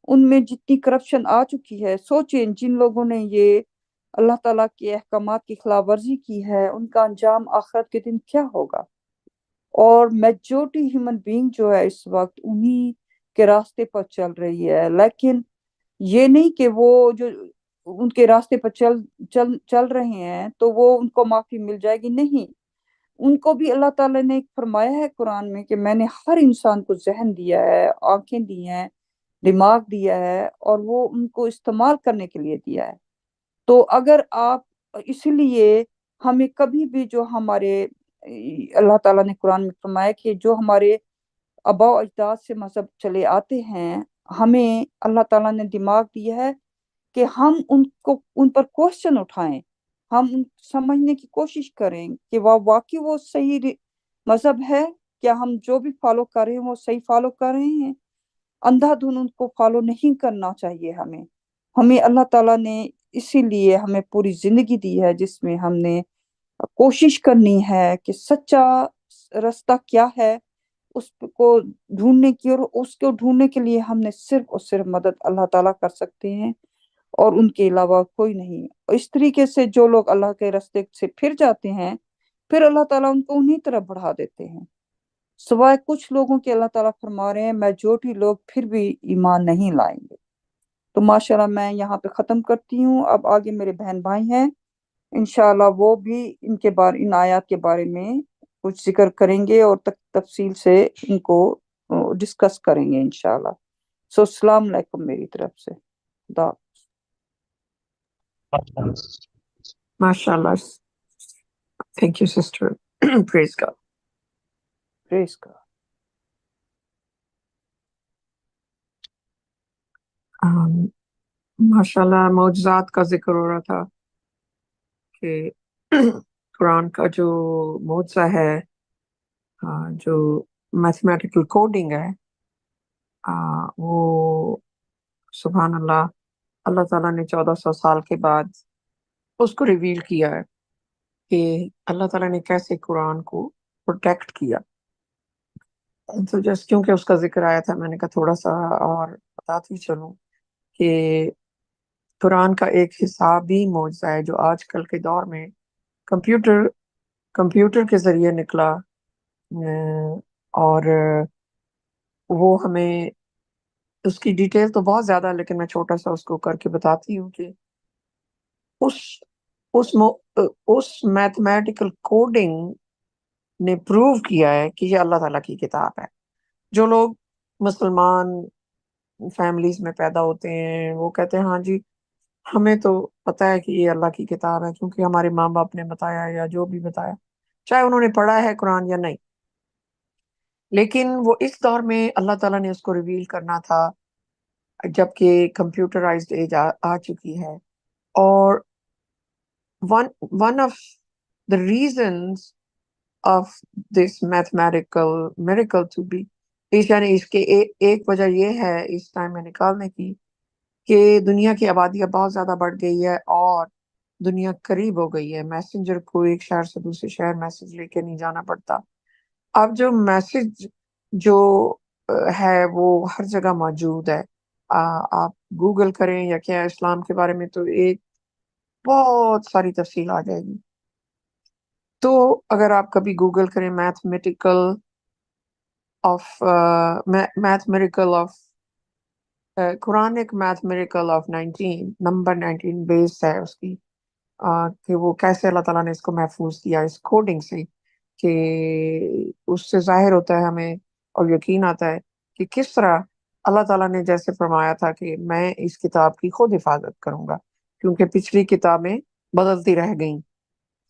ان میں جتنی کرپشن آ چکی ہے، سوچیں جن لوگوں نے یہ اللہ تعالیٰ کے احکامات کی خلاف ورزی کی ہے ان کا انجام آخرت کے دن کیا ہوگا۔ اور میجورٹی ہیومن بینگ جو ہے اس وقت انہی کے راستے پر چل رہی ہے، لیکن یہ نہیں کہ وہ جو ان کے راستے پر چل رہے ہیں تو وہ ان کو معافی مل جائے گی، نہیں، ان کو بھی اللہ تعالیٰ نے فرمایا ہے قرآن میں کہ میں نے ہر انسان کو ذہن دیا ہے، آنکھیں دی ہیں، دماغ دیا ہے، اور وہ ان کو استعمال کرنے کے لیے دیا ہے۔ تو اگر آپ اس لیے ہمیں کبھی بھی جو ہمارے اللہ تعالیٰ نے قرآن میں فرمایا کہ جو ہمارے آباء و اجداد سے مذہب چلے آتے ہیں، ہمیں اللہ تعالیٰ نے دماغ دیا ہے کہ ہم ان پر کوشچن اٹھائیں، ہم سمجھنے کی کوشش کریں کہ واقعی وہ صحیح مذہب ہے، کیا ہم جو بھی فالو کر رہے ہیں وہ صحیح فالو کر رہے ہیں۔ اندھا دھن ان کو فالو نہیں کرنا چاہیے ہمیں اللہ تعالیٰ نے اسی لیے ہمیں پوری زندگی دی ہے جس میں ہم نے کوشش کرنی ہے کہ سچا راستہ کیا ہے اس کو ڈھونڈنے کی، اور اس کو ڈھونڈنے کے لیے ہم نے صرف اور صرف مدد اللہ تعالیٰ کر سکتے ہیں اور ان کے علاوہ کوئی نہیں۔ اور اس طریقے سے جو لوگ اللہ کے راستے سے پھر جاتے ہیں پھر اللہ تعالیٰ ان کو انہی طرف بڑھا دیتے ہیں، سوائے کچھ لوگوں کے اللہ تعالیٰ فرما رہے ہیں میجورٹی لوگ پھر بھی ایمان نہیں لائیں گے۔ تو ماشاءاللہ میں یہاں پہ ختم کرتی ہوں، اب آگے میرے بہن بھائی ہیں انشاءاللہ وہ بھی ان آیات کے بارے میں کچھ ذکر کریں گے اور تفصیل سے ان کو ڈسکس کریں گے انشاءاللہ۔ السلام علیکم میری طرف سے، خدا MashaAllah. Thank you, sister. Praise God. پریز کا۔ ماشاءاللہ معجزات کا ذکر ہو رہا تھا کہ قرآن کا جو معجزہ ہے، جو میتھمیٹیکل کوڈنگ ہے، وہ سبحان اللہ، اللہ تعالیٰ نے 1400 سال کے بعد اس کو ریویل کیا ہے کہ اللہ تعالیٰ نے کیسے قرآن کو پروٹیکٹ کیا۔ تو جس کیونکہ اس کا ذکر آیا تھا میں نے کہا تھوڑا سا اور بتاتی چلوں کہ قرآن کا ایک حصہ بھی معجزہ ہے جو آج کل کے دور میں کمپیوٹر کے ذریعے نکلا، اور وہ ہمیں اس کی ڈیٹیل تو بہت زیادہ، لیکن میں چھوٹا سا اس کو کر کے بتاتی ہوں کہ اس اس میتھمیٹیکل کوڈنگ نے پروو کیا ہے کہ یہ اللہ تعالیٰ کی کتاب ہے۔ جو لوگ مسلمان فیملیز میں پیدا ہوتے ہیں وہ کہتے ہیں ہاں جی ہمیں تو پتہ ہے کہ یہ اللہ کی کتاب ہے کیونکہ ہمارے ماں باپ نے بتایا یا جو بھی بتایا، چاہے انہوں نے پڑھا ہے قرآن یا نہیں، لیکن وہ اس دور میں اللہ تعالیٰ نے اس کو ریویل کرنا تھا جبکہ کمپیوٹرائزڈ ایج آ چکی ہے۔ اور one of the reasons of this mathematical miracle to be یعنی اس کے ایک وجہ یہ ہے اس ٹائم میں نکالنے کی کہ دنیا کی آبادی اب بہت زیادہ بڑھ گئی ہے اور دنیا قریب ہو گئی ہے، میسنجر کو ایک شہر سے دوسرے شہر میسج لے کے نہیں جانا پڑتا۔ اب جو میسج جو ہے وہ ہر جگہ موجود ہے، آپ گوگل کریں یا کیا اسلام کے بارے میں تو ایک بہت ساری تفصیل آ جائے گی۔ تو اگر آپ کبھی گوگل کریں mathematical of Quranic mathematical of 19 number 19 بیس ہے اس کی، کہ وہ کیسے اللہ تعالیٰ نے اس کو محفوظ کیا اس کوڈنگ سے، کہ اس سے ظاہر ہوتا ہے ہمیں اور یقین آتا ہے کہ کس طرح اللہ تعالیٰ نے جیسے فرمایا تھا کہ میں اس کتاب کی خود حفاظت کروں گا کیونکہ پچھلی کتابیں بدلتی رہ گئیں،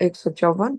154।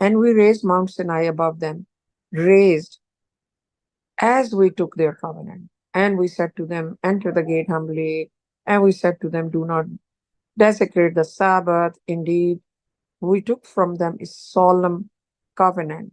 And we raised Mount Sinai above them, raised as we took their covenant. And we said to them, enter the gate humbly. And we said to them, do not desecrate the Sabbath. Indeed, we took from them a solemn covenant.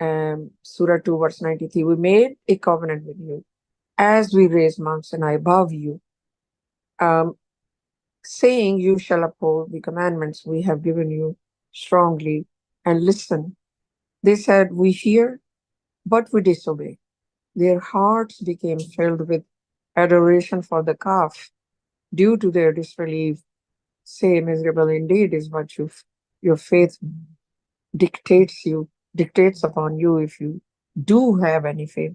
Surah 2 verse 93, we made a covenant with you as we raised Mount Sinai above you, um, saying, you shall uphold the commandments we have given you strongly and listen. They said, we hear, but we disobey. Their hearts became filled with adoration for the calf due to their disbelief. Say, miserable indeed is what your faith dictates upon you if you do have any faith.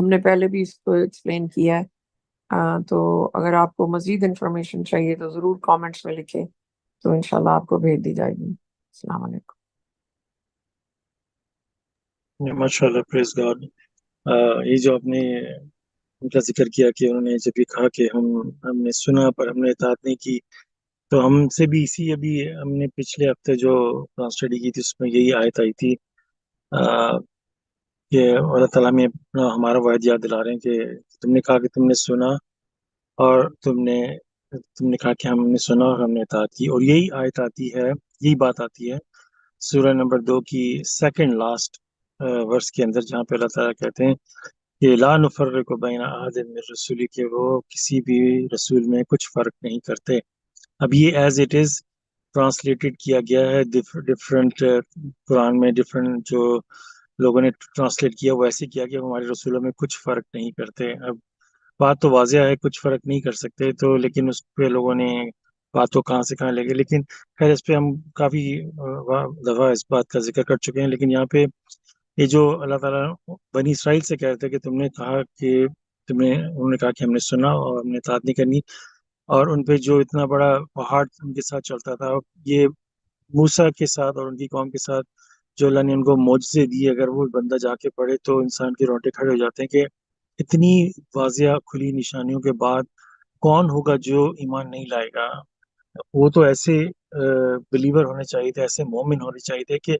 ہم نے پہلے بھی اس کو ایکسپلین کیا ہے. تو اگر آپ کو مزید انفارمیشن چاہیے تو ضرور کامنٹس میں لکھیں، تو انشاءاللہ آپ کو بھیج دی جائے گی. السلام علیکم. ماشاء اللہ، پریز گاڈ. یہ جو آپ نے ان کا ذکر کیا کہ انہوں نے جب یہ کہا کہ ہم نے سنا پر ہم نے اطاعت نہیں کی، تو ہم سے بھی اسی ابھی ہم نے پچھلے ہفتے جو اسٹڈی کی تھی اس میں یہی آیت آئی تھی کہ اللہ تعالیٰ میں ہمارا وعد یاد دلا رہے ہیں کہ تم نے کہا کہ تم نے سنا اور تم نے کہا کہ ہم نے سنا اور ہم نے اطاعت کی. اور یہی آیت آتی ہے، یہی بات آتی ہے سورہ نمبر 2 کی سیکنڈ لاسٹ ورس کے اندر، جہاں پہ اللہ تعالیٰ کہتے ہیں کہ لا نفرق بین احد من رسولی، کہ وہ کسی بھی رسول میں کچھ فرق نہیں کرتے. اب یہ ایز اٹ از ٹرانسلیٹڈ کیا گیا ہے ڈفرینٹ قرآن میں، ڈفرینٹ جو لوگوں نے ٹرانسلیٹ کیا وہ ایسے کیا کہ ہمارے رسولوں میں کچھ فرق نہیں کرتے. اب بات تو واضح ہے، کچھ فرق نہیں کر سکتے، تو لیکن اس پہ لوگوں نے بات تو کہاں سے کہاں لے گئے. لیکن خیر اس پہ ہم کافی دفعہ اس بات کا ذکر کر چکے ہیں. لیکن یہاں پہ یہ جو اللہ تعالیٰ بنی اسرائیل سے کہتے ہیں کہ تم نے کہا کہ انہوں نے کہا کہ ہم نے سنا اور ہم نے اطاعت نہیں کرنی، اور ان پہ جو اتنا بڑا پہاڑ ان کے ساتھ چلتا تھا، یہ موسیٰ کے ساتھ اور ان کی قوم کے ساتھ جو اللہ نے ان کو معجزے دیے، اگر وہ بندہ جا کے پڑھے تو انسان کے رونگٹے کھڑے ہو جاتے ہیں کہ اتنی واضح کھلی نشانیوں کے بعد کون ہوگا جو ایمان نہیں لائے گا. وہ تو ایسے بلیور ہونے چاہیے تھے، ایسے مومن ہونے چاہیے تھے کہ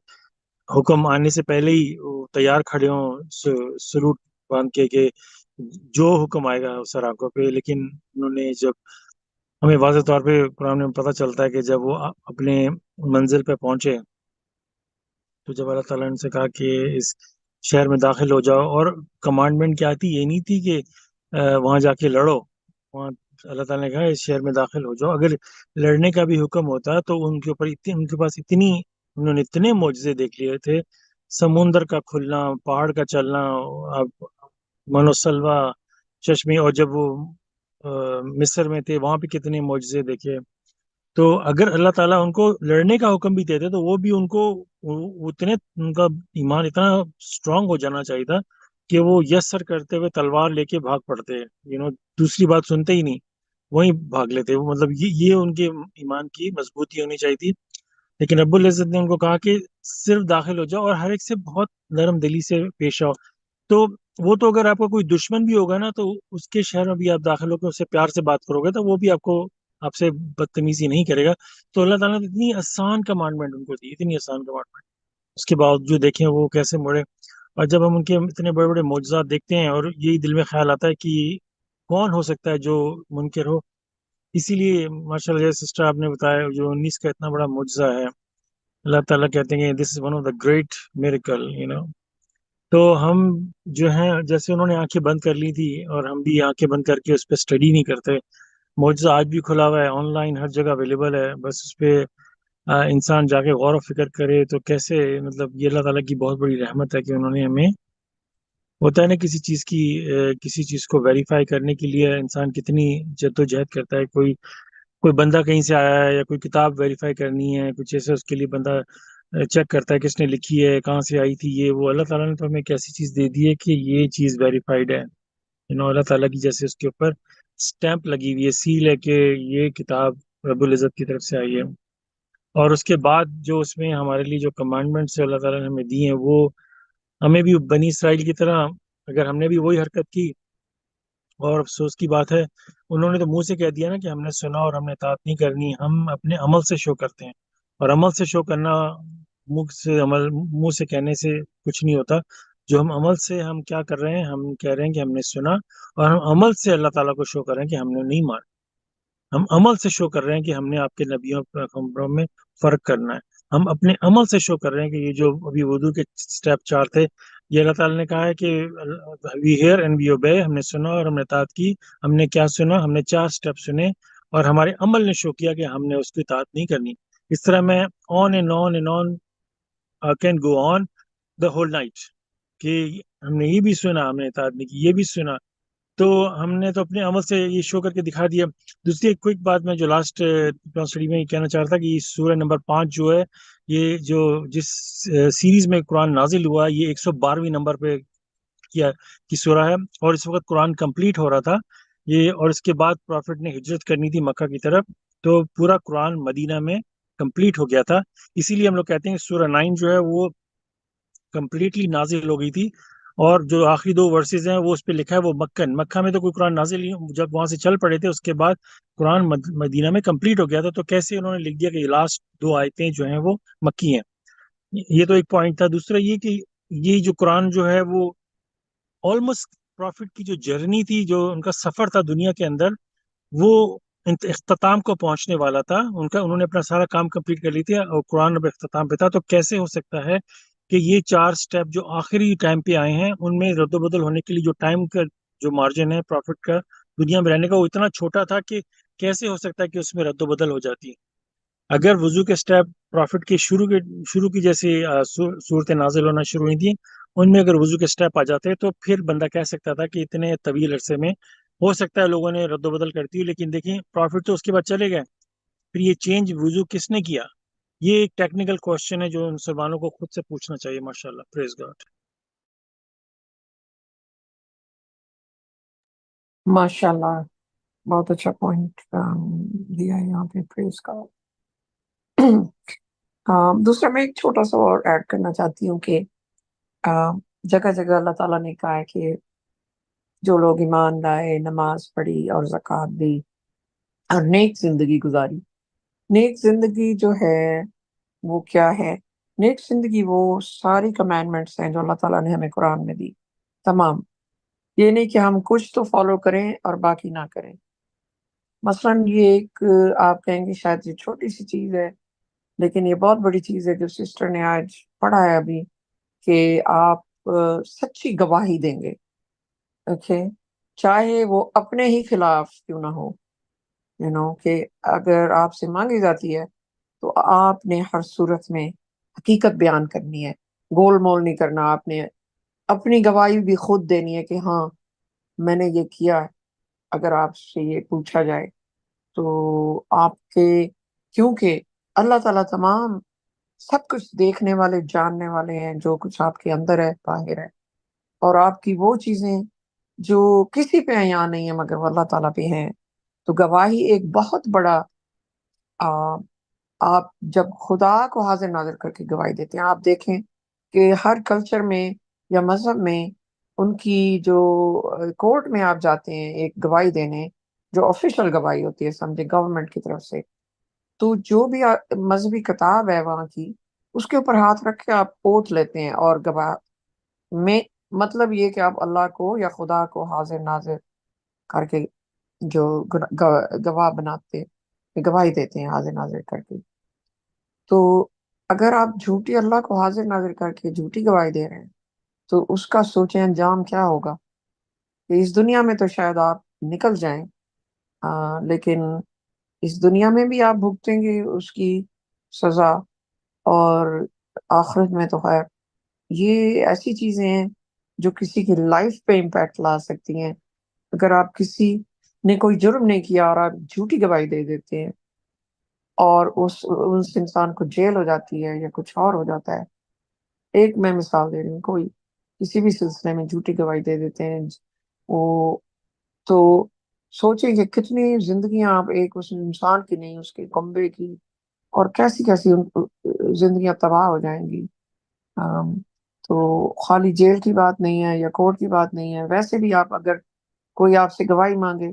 حکم آنے سے پہلے ہی وہ تیار کھڑے ہوں سلوٹ باندھ کے کہ جو حکم آئے گا سر آنکھوں پہ. لیکن انہوں نے جب ہمیں واضح طور پہ قرآن میں پتہ چلتا ہے کہ جب وہ اپنے منزل پہ پہنچے تو جب اللہ تعالیٰ نے ان سے کہا کہ اس شہر میں داخل ہو جاؤ، اور کمانڈمنٹ کیا تھی؟ یہ نہیں تھی کہ وہاں جا کے لڑو. وہاں اللہ تعالیٰ نے کہا اس شہر میں داخل ہو جاؤ. اگر لڑنے کا بھی حکم ہوتا تو ان کے اوپر ان کے پاس انہوں نے اتنے معجزے دیکھ لیے تھے، سمندر کا کھلنا، پہاڑ کا چلنا، من و سلوا چشمے، اور جب وہ مصر میں تھے وہاں پہ کتنے معجزے دیکھے. تو اگر اللہ تعالیٰ ان کو لڑنے کا حکم بھی دیتے تو وہ بھی ان کو ان کا ایمان اتنا اسٹرانگ ہو جانا چاہیے تھا کہ وہ یس سر کرتے ہوئے تلوار لے کے بھاگ پڑتے، دوسری بات سنتے ہی نہیں، وہیں بھاگ لیتے. مطلب یہ ان کے ایمان کی مضبوطی ہونی چاہیے تھی. لیکن رب العزت نے ان کو کہا کہ صرف داخل ہو جاؤ اور ہر ایک سے بہت نرم دلی سے پیش آؤ. تو وہ تو اگر آپ کا کوئی دشمن بھی ہوگا نا تو اس کے شہر میں بھی آپ داخل ہو کے اس سے پیار سے بات کرو گے تو وہ بھی آپ سے بدتمیزی نہیں کرے گا. تو اللہ تعالیٰ نے اتنی آسان کمانڈمنٹ ان کو دی، اتنی آسان کمانڈمنٹ، اس کے باوجود دیکھیں وہ کیسے مڑے. اور جب ہم ان کے اتنے بڑے بڑے معجزات دیکھتے ہیں اور یہی دل میں خیال آتا ہے کہ کون ہو سکتا ہے جو منکر ہو. اسی لیے ماشاء اللہ جیسے سسٹر آپ نے بتایا جو 19 کا اتنا بڑا معجزہ ہے، اللہ تعالیٰ کہتے ہیں this is one of the great miracle. تو ہم جو ہیں جیسے انہوں نے آنکھیں بند کر لی تھی اور ہم بھی آنکھیں بند کر کے اس پہ اسٹڈی نہیں کرتے. معجزہ آج بھی کھلا ہوا ہے، آن لائن ہر جگہ اویلیبل ہے، بس اس پہ انسان جا کے غور و فکر کرے تو کیسے، مطلب یہ اللہ تعالیٰ کی بہت بڑی رحمت ہے کہ انہوں نے ہمیں، ہوتا ہے نا کسی چیز کو ویریفائی کرنے کے لیے انسان کتنی جد و جہد کرتا ہے. کوئی بندہ کہیں سے آیا ہے یا کوئی کتاب ویریفائی کرنی ہے کچھ ایسے، اس کے لیے بندہ چیک کرتا ہے کس نے لکھی ہے، کہاں سے آئی تھی. یہ وہ اللہ تعالیٰ نے تو ہمیں ایک ایسی چیز دے دی ہے کہ یہ چیز ویریفائڈ ہے. اللہ تعالیٰ کی جیسے اس کے اوپر سٹیمپ لگی ہوئی ہے، سیل ہے کہ یہ کتاب رب العزت کی طرف سے آئی ہے. اور اس کے بعد جو اس میں ہمارے لیے جو کمانڈمنٹس اللہ تعالیٰ نے ہمیں دی ہیں وہ ہمیں بھی بنی اسرائیل کی طرح، اگر ہم نے بھی وہی حرکت کی، اور افسوس کی بات ہے انہوں نے تو منہ سے کہہ دیا نا کہ ہم نے سنا اور ہم نے اطاعت نہیں کرنی. ہم اپنے عمل سے شو کرتے ہیں، اور عمل سے شو کرنا منہ سے کہنے سے کچھ نہیں ہوتا. جو ہم عمل سے ہم کیا کر رہے ہیں، ہم کہہ رہے ہیں کہ ہم نے سنا، اور ہم عمل سے اللہ تعالیٰ کو شو کر رہے ہیں کہ ہم نے نہیں مانا. ہم عمل سے شو کر رہے ہیں کہ ہم نے آپ کے نبیوں پیغمبروں میں فرق کرنا ہے. ہم اپنے عمل سے شو کر رہے ہیں کہ یہ جو ابھی وضو کے سٹیپ 4 تھے، یہ اللہ تعالیٰ نے کہا ہے کہ وی ہیئر اینڈ وی اوبے، ہم نے سنا اور ہم نے اطاعت کی. ہم نے کیا سنا؟ ہم نے 4 سٹیپ سنے اور ہمارے عمل نے شو کیا کہ ہم نے اس کی اطاعت نہیں کرنی. اس طرح میں on and on and on can go on the whole night کہ ہم نے یہ بھی سنا، ہم نے اطاعت نہیں کی، یہ بھی سنا. تو ہم نے تو اپنے عمل سے یہ شو کر کے دکھا دیا. دوسری ایک کوئک بات میں جو لاسٹ اسٹڈی میں یہ کہنا چاہ رہا تھا کہ سورہ نمبر 5 جو ہے، یہ جو جس سیریز میں قرآن نازل ہوا، یہ 112ویں نمبر پہ کی سورہ ہے، اور اس وقت قرآن کمپلیٹ ہو رہا تھا یہ، اور اس کے بعد پروفٹ نے ہجرت کرنی تھی مکہ کی طرف، تو پورا قرآن مدینہ میں کمپلیٹ ہو گیا تھا. اسی لیے ہم لوگ کہتے ہیں کہ سورہ 9 جو ہے وہ کمپلیٹلی نازل ہو گئی تھی، اور جو آخری 2 ورسز ہیں وہ اس پہ لکھا ہے وہ مکہ میں تو کوئی قرآن نازل نہیں، جب وہاں سے چل پڑے تھے اس کے بعد قرآن مدینہ میں کمپلیٹ ہو گیا تھا، تو کیسے انہوں نے لکھ دیا کہ یہ لاسٹ 2 آیتیں جو ہیں وہ مکی ہیں. یہ تو ایک پوائنٹ تھا. دوسرا یہ کہ یہ جو قرآن جو ہے وہ آلموسٹ پروفٹ کی جو جرنی تھی، جو ان کا سفر تھا دنیا کے اندر، وہ اختتام کو پہنچنے والا تھا. انہوں نے اپنا سارا کام کمپلیٹ کر لی تھی اور قرآن اب اختتام پہ تھا. تو کیسے ہو سکتا ہے کہ یہ 4 سٹیپ جو آخری ٹائم پہ آئے ہیں ان میں رد و بدل ہونے کے لیے جو ٹائم کا جو مارجن ہے پروفٹ کا دنیا میں رہنے کا وہ اتنا چھوٹا تھا کہ کیسے ہو سکتا ہے کہ اس میں رد و بدل ہو جاتی. اگر وضو کے سٹیپ پروفٹ کے شروع کی جیسے صورتیں نازل ہونا شروع ہوئی تھیں، ان میں اگر وضو کے سٹیپ آ جاتے تو پھر بندہ کہہ سکتا تھا کہ اتنے طویل عرصے میں ہو سکتا ہے لوگوں نے رد و بدل کرتی. لیکن دیکھیں پروفٹ تو اس کے بعد چلے گئے، پھر یہ چینج وضو کس نے کیا؟ یہ ایک ٹیکنیکل کوশ্چن ہے جو مسلمانوں کو خود سے پوچھنا چاہیے. ماشاءاللہ، پریز گاڈ. ماشاء اللہ، بہت اچھا پوائنٹ دیا ہے یہاں پہ، پریز کا. دوسرا میں ایک چھوٹا سا اور ایڈ کرنا چاہتی ہوں کہ جگہ جگہ اللہ تعالیٰ نے کہا ہے کہ جو لوگ ایمان لائے، نماز پڑھی اور زکوٰۃ دی اور نیک زندگی گزاری. نیک زندگی جو ہے وہ کیا ہے؟ نیک زندگی وہ ساری کمانڈمنٹس ہیں جو اللہ تعالیٰ نے ہمیں قرآن میں دی، تمام. یہ نہیں کہ ہم کچھ تو فالو کریں اور باقی نہ کریں. مثلاً یہ ایک آپ کہیں گے شاید یہ چھوٹی سی چیز ہے، لیکن یہ بہت بڑی چیز ہے جو سسٹر نے آج پڑھا ہے ابھی، کہ آپ سچی گواہی دیں گے، اوکے، چاہے وہ اپنے ہی خلاف کیوں نہ ہو. کہ اگر آپ سے مانگی جاتی ہے تو آپ نے ہر صورت میں حقیقت بیان کرنی ہے، گول مول نہیں کرنا. آپ نے اپنی گواہی بھی خود دینی ہے کہ ہاں میں نے یہ کیا ہے. اگر آپ سے یہ پوچھا جائے تو آپ کے، کیونکہ اللہ تعالیٰ تمام سب کچھ دیکھنے والے، جاننے والے ہیں، جو کچھ آپ کے اندر ہے باہر ہے، اور آپ کی وہ چیزیں جو کسی پہ عیاں نہیں ہے مگر وہ اللہ تعالیٰ پہ ہیں. تو گواہی ایک بہت بڑا آپ جب خدا کو حاضر ناظر کر کے گواہی دیتے ہیں، آپ دیکھیں کہ ہر کلچر میں یا مذہب میں ان کی جو کورٹ میں آپ جاتے ہیں ایک گواہی دینے، جو آفیشیل گواہی ہوتی ہے سمجھے گورنمنٹ کی طرف سے، تو جو بھی مذہبی کتاب ہے وہاں کی، اس کے اوپر ہاتھ رکھ کے آپ اوتھ لیتے ہیں، اور گواہ میں مطلب یہ کہ آپ اللہ کو یا خدا کو حاضر ناظر کر کے جو گواہ بناتے، گواہی دیتے ہیں حاضر ناظر کر کے. تو اگر آپ جھوٹی اللہ کو حاضر ناظر کر کے جھوٹی گواہی دے رہے ہیں تو اس کا سوچیں انجام کیا ہوگا. کہ اس دنیا میں تو شاید آپ نکل جائیں، لیکن اس دنیا میں بھی آپ بھگتیں گے اس کی سزا، اور آخرت میں تو خیر یہ ایسی چیزیں ہیں جو کسی کی لائف پہ امپیکٹ لا سکتی ہیں. اگر آپ کسی نے کوئی جرم نہیں کیا اور آپ جھوٹی گواہی دے دیتے ہیں اور اس انسان کو جیل ہو جاتی ہے یا کچھ اور ہو جاتا ہے. ایک میں مثال دے رہی ہوں، کوئی کسی بھی سلسلے میں جھوٹی گواہی دے دیتے ہیں، وہ تو سوچیں کہ کتنی زندگیاں آپ ایک اس انسان کی نہیں، اس کے کنبے کی، اور کیسی کیسی زندگیاں تباہ ہو جائیں گی. تو خالی جیل کی بات نہیں ہے یا کورٹ کی بات نہیں ہے، ویسے بھی آپ اگر کوئی آپ سے گواہی مانگے،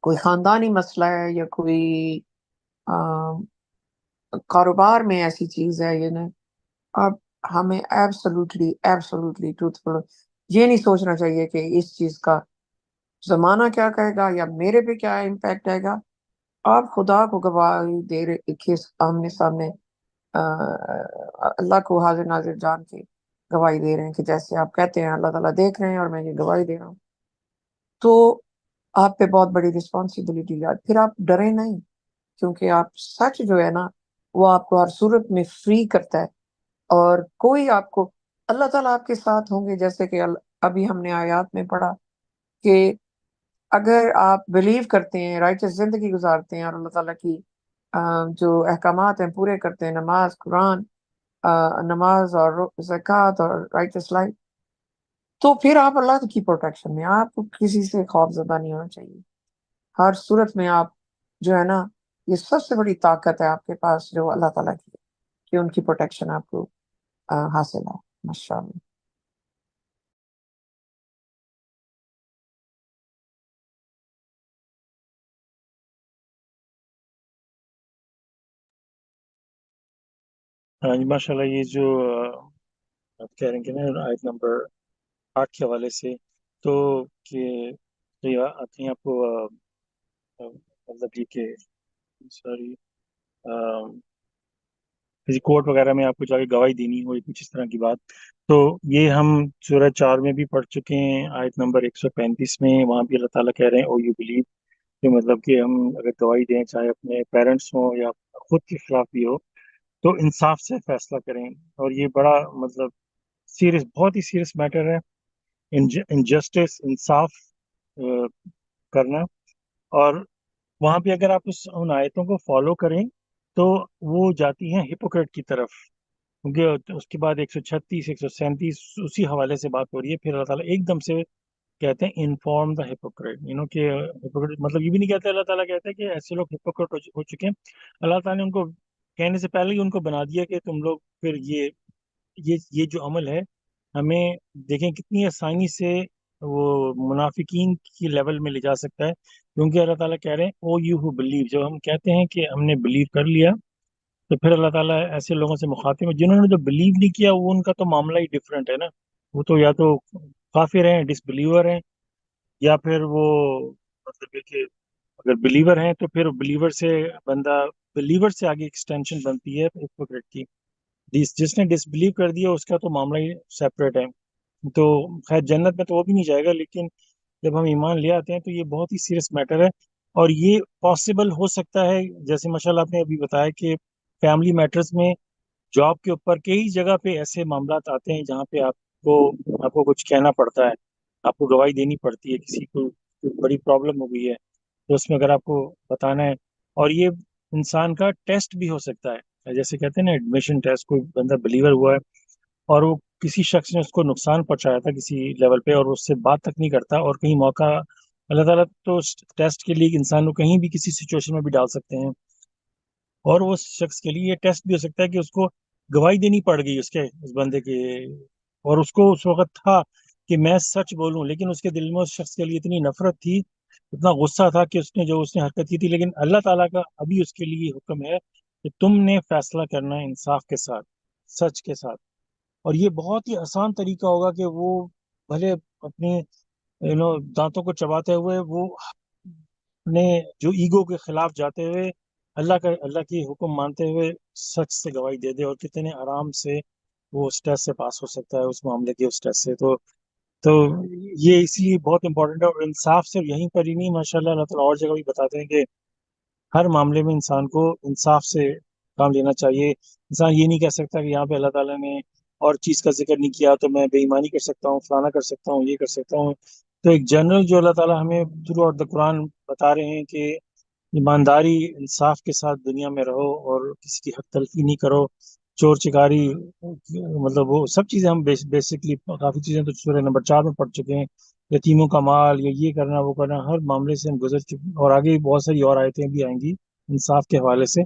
کوئی خاندانی مسئلہ ہے یا کوئی کاروبار میں ایسی چیز ہے، اب ہمیں ایبسولوٹلی ٹروتھفل یہ نہیں سوچنا چاہیے کہ اس چیز کا زمانہ کیا کہے گا یا میرے پہ کیا امپیکٹ آئے گا. آپ خدا کو گواہی دے رہے کہ آمنے سامنے اللہ کو حاضر ناظر جان کے گواہی دے رہے ہیں، کہ جیسے آپ کہتے ہیں اللہ تعالیٰ دیکھ رہے ہیں اور میں یہ گواہی دے رہا ہوں. تو آپ پہ بہت بڑی رسپانسبلٹی ہے. پھر آپ ڈریں نہیں، کیونکہ آپ سچ جو ہے نا وہ آپ کو ہر صورت میں فری کرتا ہے، اور کوئی آپ کو، اللہ تعالیٰ آپ کے ساتھ ہوں گے. جیسے کہ ابھی ہم نے آیات میں پڑھا کہ اگر آپ بلیو کرتے ہیں، رائٹس زندگی گزارتے ہیں اور اللہ تعالیٰ کی جو احکامات ہیں پورے کرتے ہیں، نماز، قرآن، نماز اور زکوٰۃ اور رائٹس لائف، تو پھر آپ اللہ کی پروٹیکشن میں، آپ کو کسی سے خوف زدہ نہیں ہونا چاہیے. ہر صورت میں آپ جو ہے نا، یہ سب سے بڑی طاقت ہے آپ کے پاس جو اللہ تعالیٰ کی ہے، کہ ان کی پروٹیکشن آپ کو حاصل ہے. ماشاء اللہ. ہاں جی ماشاء اللہ. یہ جو آپ کہہ رہے ہیں کہ نا آیت نمبر 8 کے حوالے سے، تو کہ کہیں آپ کو مطلب یہ کہ سوری کسی کورٹ وغیرہ میں آپ کو جا کے گواہی دینی ہو یا کچھ اس طرح کی بات، تو یہ ہم سورہ 4 میں بھی پڑھ چکے ہیں. آیت نمبر 135 میں وہاں بھی اللہ تعالیٰ کہہ رہے ہیں او یو بلیو، کہ مطلب کہ ہم اگر گواہی دیں چاہے اپنے پیرنٹس ہوں یا خود کے خلاف بھی ہو، تو انصاف سے فیصلہ کریں. اور یہ بڑا مطلب سیریس، بہت ہی سیریس میٹر ہے، انجسٹس، انصاف کرنا. اور وہاں پہ اگر آپ ان آیتوں کو فالو کریں تو وہ جاتی ہیں ہپوکریٹ کی طرف، کیونکہ اس کے بعد 136 137 اسی حوالے سے بات ہو رہی ہے. پھر اللہ تعالیٰ ایک دم سے کہتے ہیں انفارم دا ہپوکریٹ، کہ hypocrite مطلب یہ بھی نہیں کہتے. اللہ تعالیٰ کہتا ہے کہ ایسے لوگ ہپوکریٹ ہو چکے ہیں. اللہ تعالیٰ نے ان کو کہنے سے پہلے ہی ان کو بنا دیا کہ تم لوگ پھر یہ جو عمل ہے، ہمیں دیکھیں کتنی آسانی سے وہ منافقین کی لیول میں لے جا سکتا ہے. کیونکہ اللہ تعالیٰ کہہ رہے ہیں او یو ہو بلیو، جب ہم کہتے ہیں کہ ہم نے بلیو کر لیا، تو پھر اللہ تعالیٰ ایسے لوگوں سے مخاطب ہے جنہوں نے جو بلیو نہیں کیا، وہ ان کا تو معاملہ ہی ڈفرینٹ ہے نا. وہ تو یا تو کافر ہیں، ڈس بلیور ہیں، یا پھر وہ مطلب یہ کہ اگر بلیور ہیں تو پھر بلیور سے بندہ، بلیور سے آگے ایکسٹینشن بنتی ہے ہپوکریٹ کی. جس نے ڈس بلیو کر دیا اس کا تو معاملہ ہی سیپریٹ ہے. تو خیر جنت میں تو وہ بھی نہیں جائے گا، لیکن جب ہم ایمان لے آتے ہیں تو یہ بہت ہی سیریس میٹر ہے. اور یہ پاسبل ہو سکتا ہے، جیسے ماشاء اللہ آپ نے ابھی بتایا کہ فیملی میٹرز میں، جاب کے اوپر کئی جگہ پہ ایسے معاملات آتے ہیں جہاں پہ کو کچھ کہنا پڑتا ہے، آپ کو گواہی دینی پڑتی ہے، کسی کو کوئی بڑی پرابلم ہو گئی ہے تو اس میں اگر آپ کو بتانا ہے. اور یہ انسان کا ٹیسٹ بھی ہو سکتا ہے، جیسے کہتے ہیں نا ایڈمیشن ٹیسٹ. کوئی بندہ بلیور ہوا ہے اور وہ کسی شخص نے اس کو نقصان پہنچایا تھا کسی لیول پہ، اور اس سے بات تک نہیں کرتا، اور کہیں موقع اللہ تعالیٰ تو ٹیسٹ کے لیے انسان کو کہیں بھی کسی سچویشن میں بھی ڈال سکتے ہیں. اور اس شخص کے لیے یہ ٹیسٹ بھی ہو سکتا ہے کہ اس کو گواہی دینی پڑ گئی اس بندے کے، اور اس کو اس وقت تھا کہ میں سچ بولوں، لیکن اس کے دل میں اس شخص کے لیے اتنی نفرت تھی، اتنا غصہ تھا کہ اس نے حرکت کی تھی. لیکن اللہ تعالیٰ کا ابھی اس کے لیے حکم ہے کہ تم نے فیصلہ کرنا ہے انصاف کے ساتھ، سچ کے ساتھ. اور یہ بہت ہی آسان طریقہ ہوگا کہ وہ بھلے اپنے دانتوں کو چباتے ہوئے، وہ اپنے جو ایگو کے خلاف جاتے ہوئے، اللہ کی حکم مانتے ہوئے سچ سے گواہی دے دے، اور کتنے آرام سے وہ اس ٹیسٹ سے پاس ہو سکتا ہے، اس معاملے کے اس ٹیسٹ سے. تو یہ اس لیے بہت امپورٹنٹ ہے. اور انصاف صرف یہیں پر ہی نہیں، ماشاء اللہ اللہ تعالیٰ اور جگہ بھی بتاتے ہیں کہ ہر معاملے میں انسان کو انصاف سے کام لینا چاہیے. انسان یہ نہیں کہہ سکتا کہ یہاں پہ اللہ تعالیٰ نے اور چیز کا ذکر نہیں کیا تو میں بے ایمانی کر سکتا ہوں، فلانا کر سکتا ہوں، یہ کر سکتا ہوں. تو ایک جنرل جو اللہ تعالیٰ ہمیں تھرو آؤٹ دا قرآن بتا رہے ہیں کہ ایمانداری، انصاف کے ساتھ دنیا میں رہو، اور کسی کی حق تلفی نہیں کرو، چور چکاری، مطلب وہ سب چیزیں ہم بیسکلی کافی چیزیں تو سورہ نمبر 4 میں پڑھ چکے ہیں. یتیموں کا مال، یا یہ کرنا وہ کرنا، ہر معاملے سے ہم گزر چکے ہیں، اور آگے بھی بہت ساری اور آیتیں بھی آئیں گی انصاف کے حوالے سے.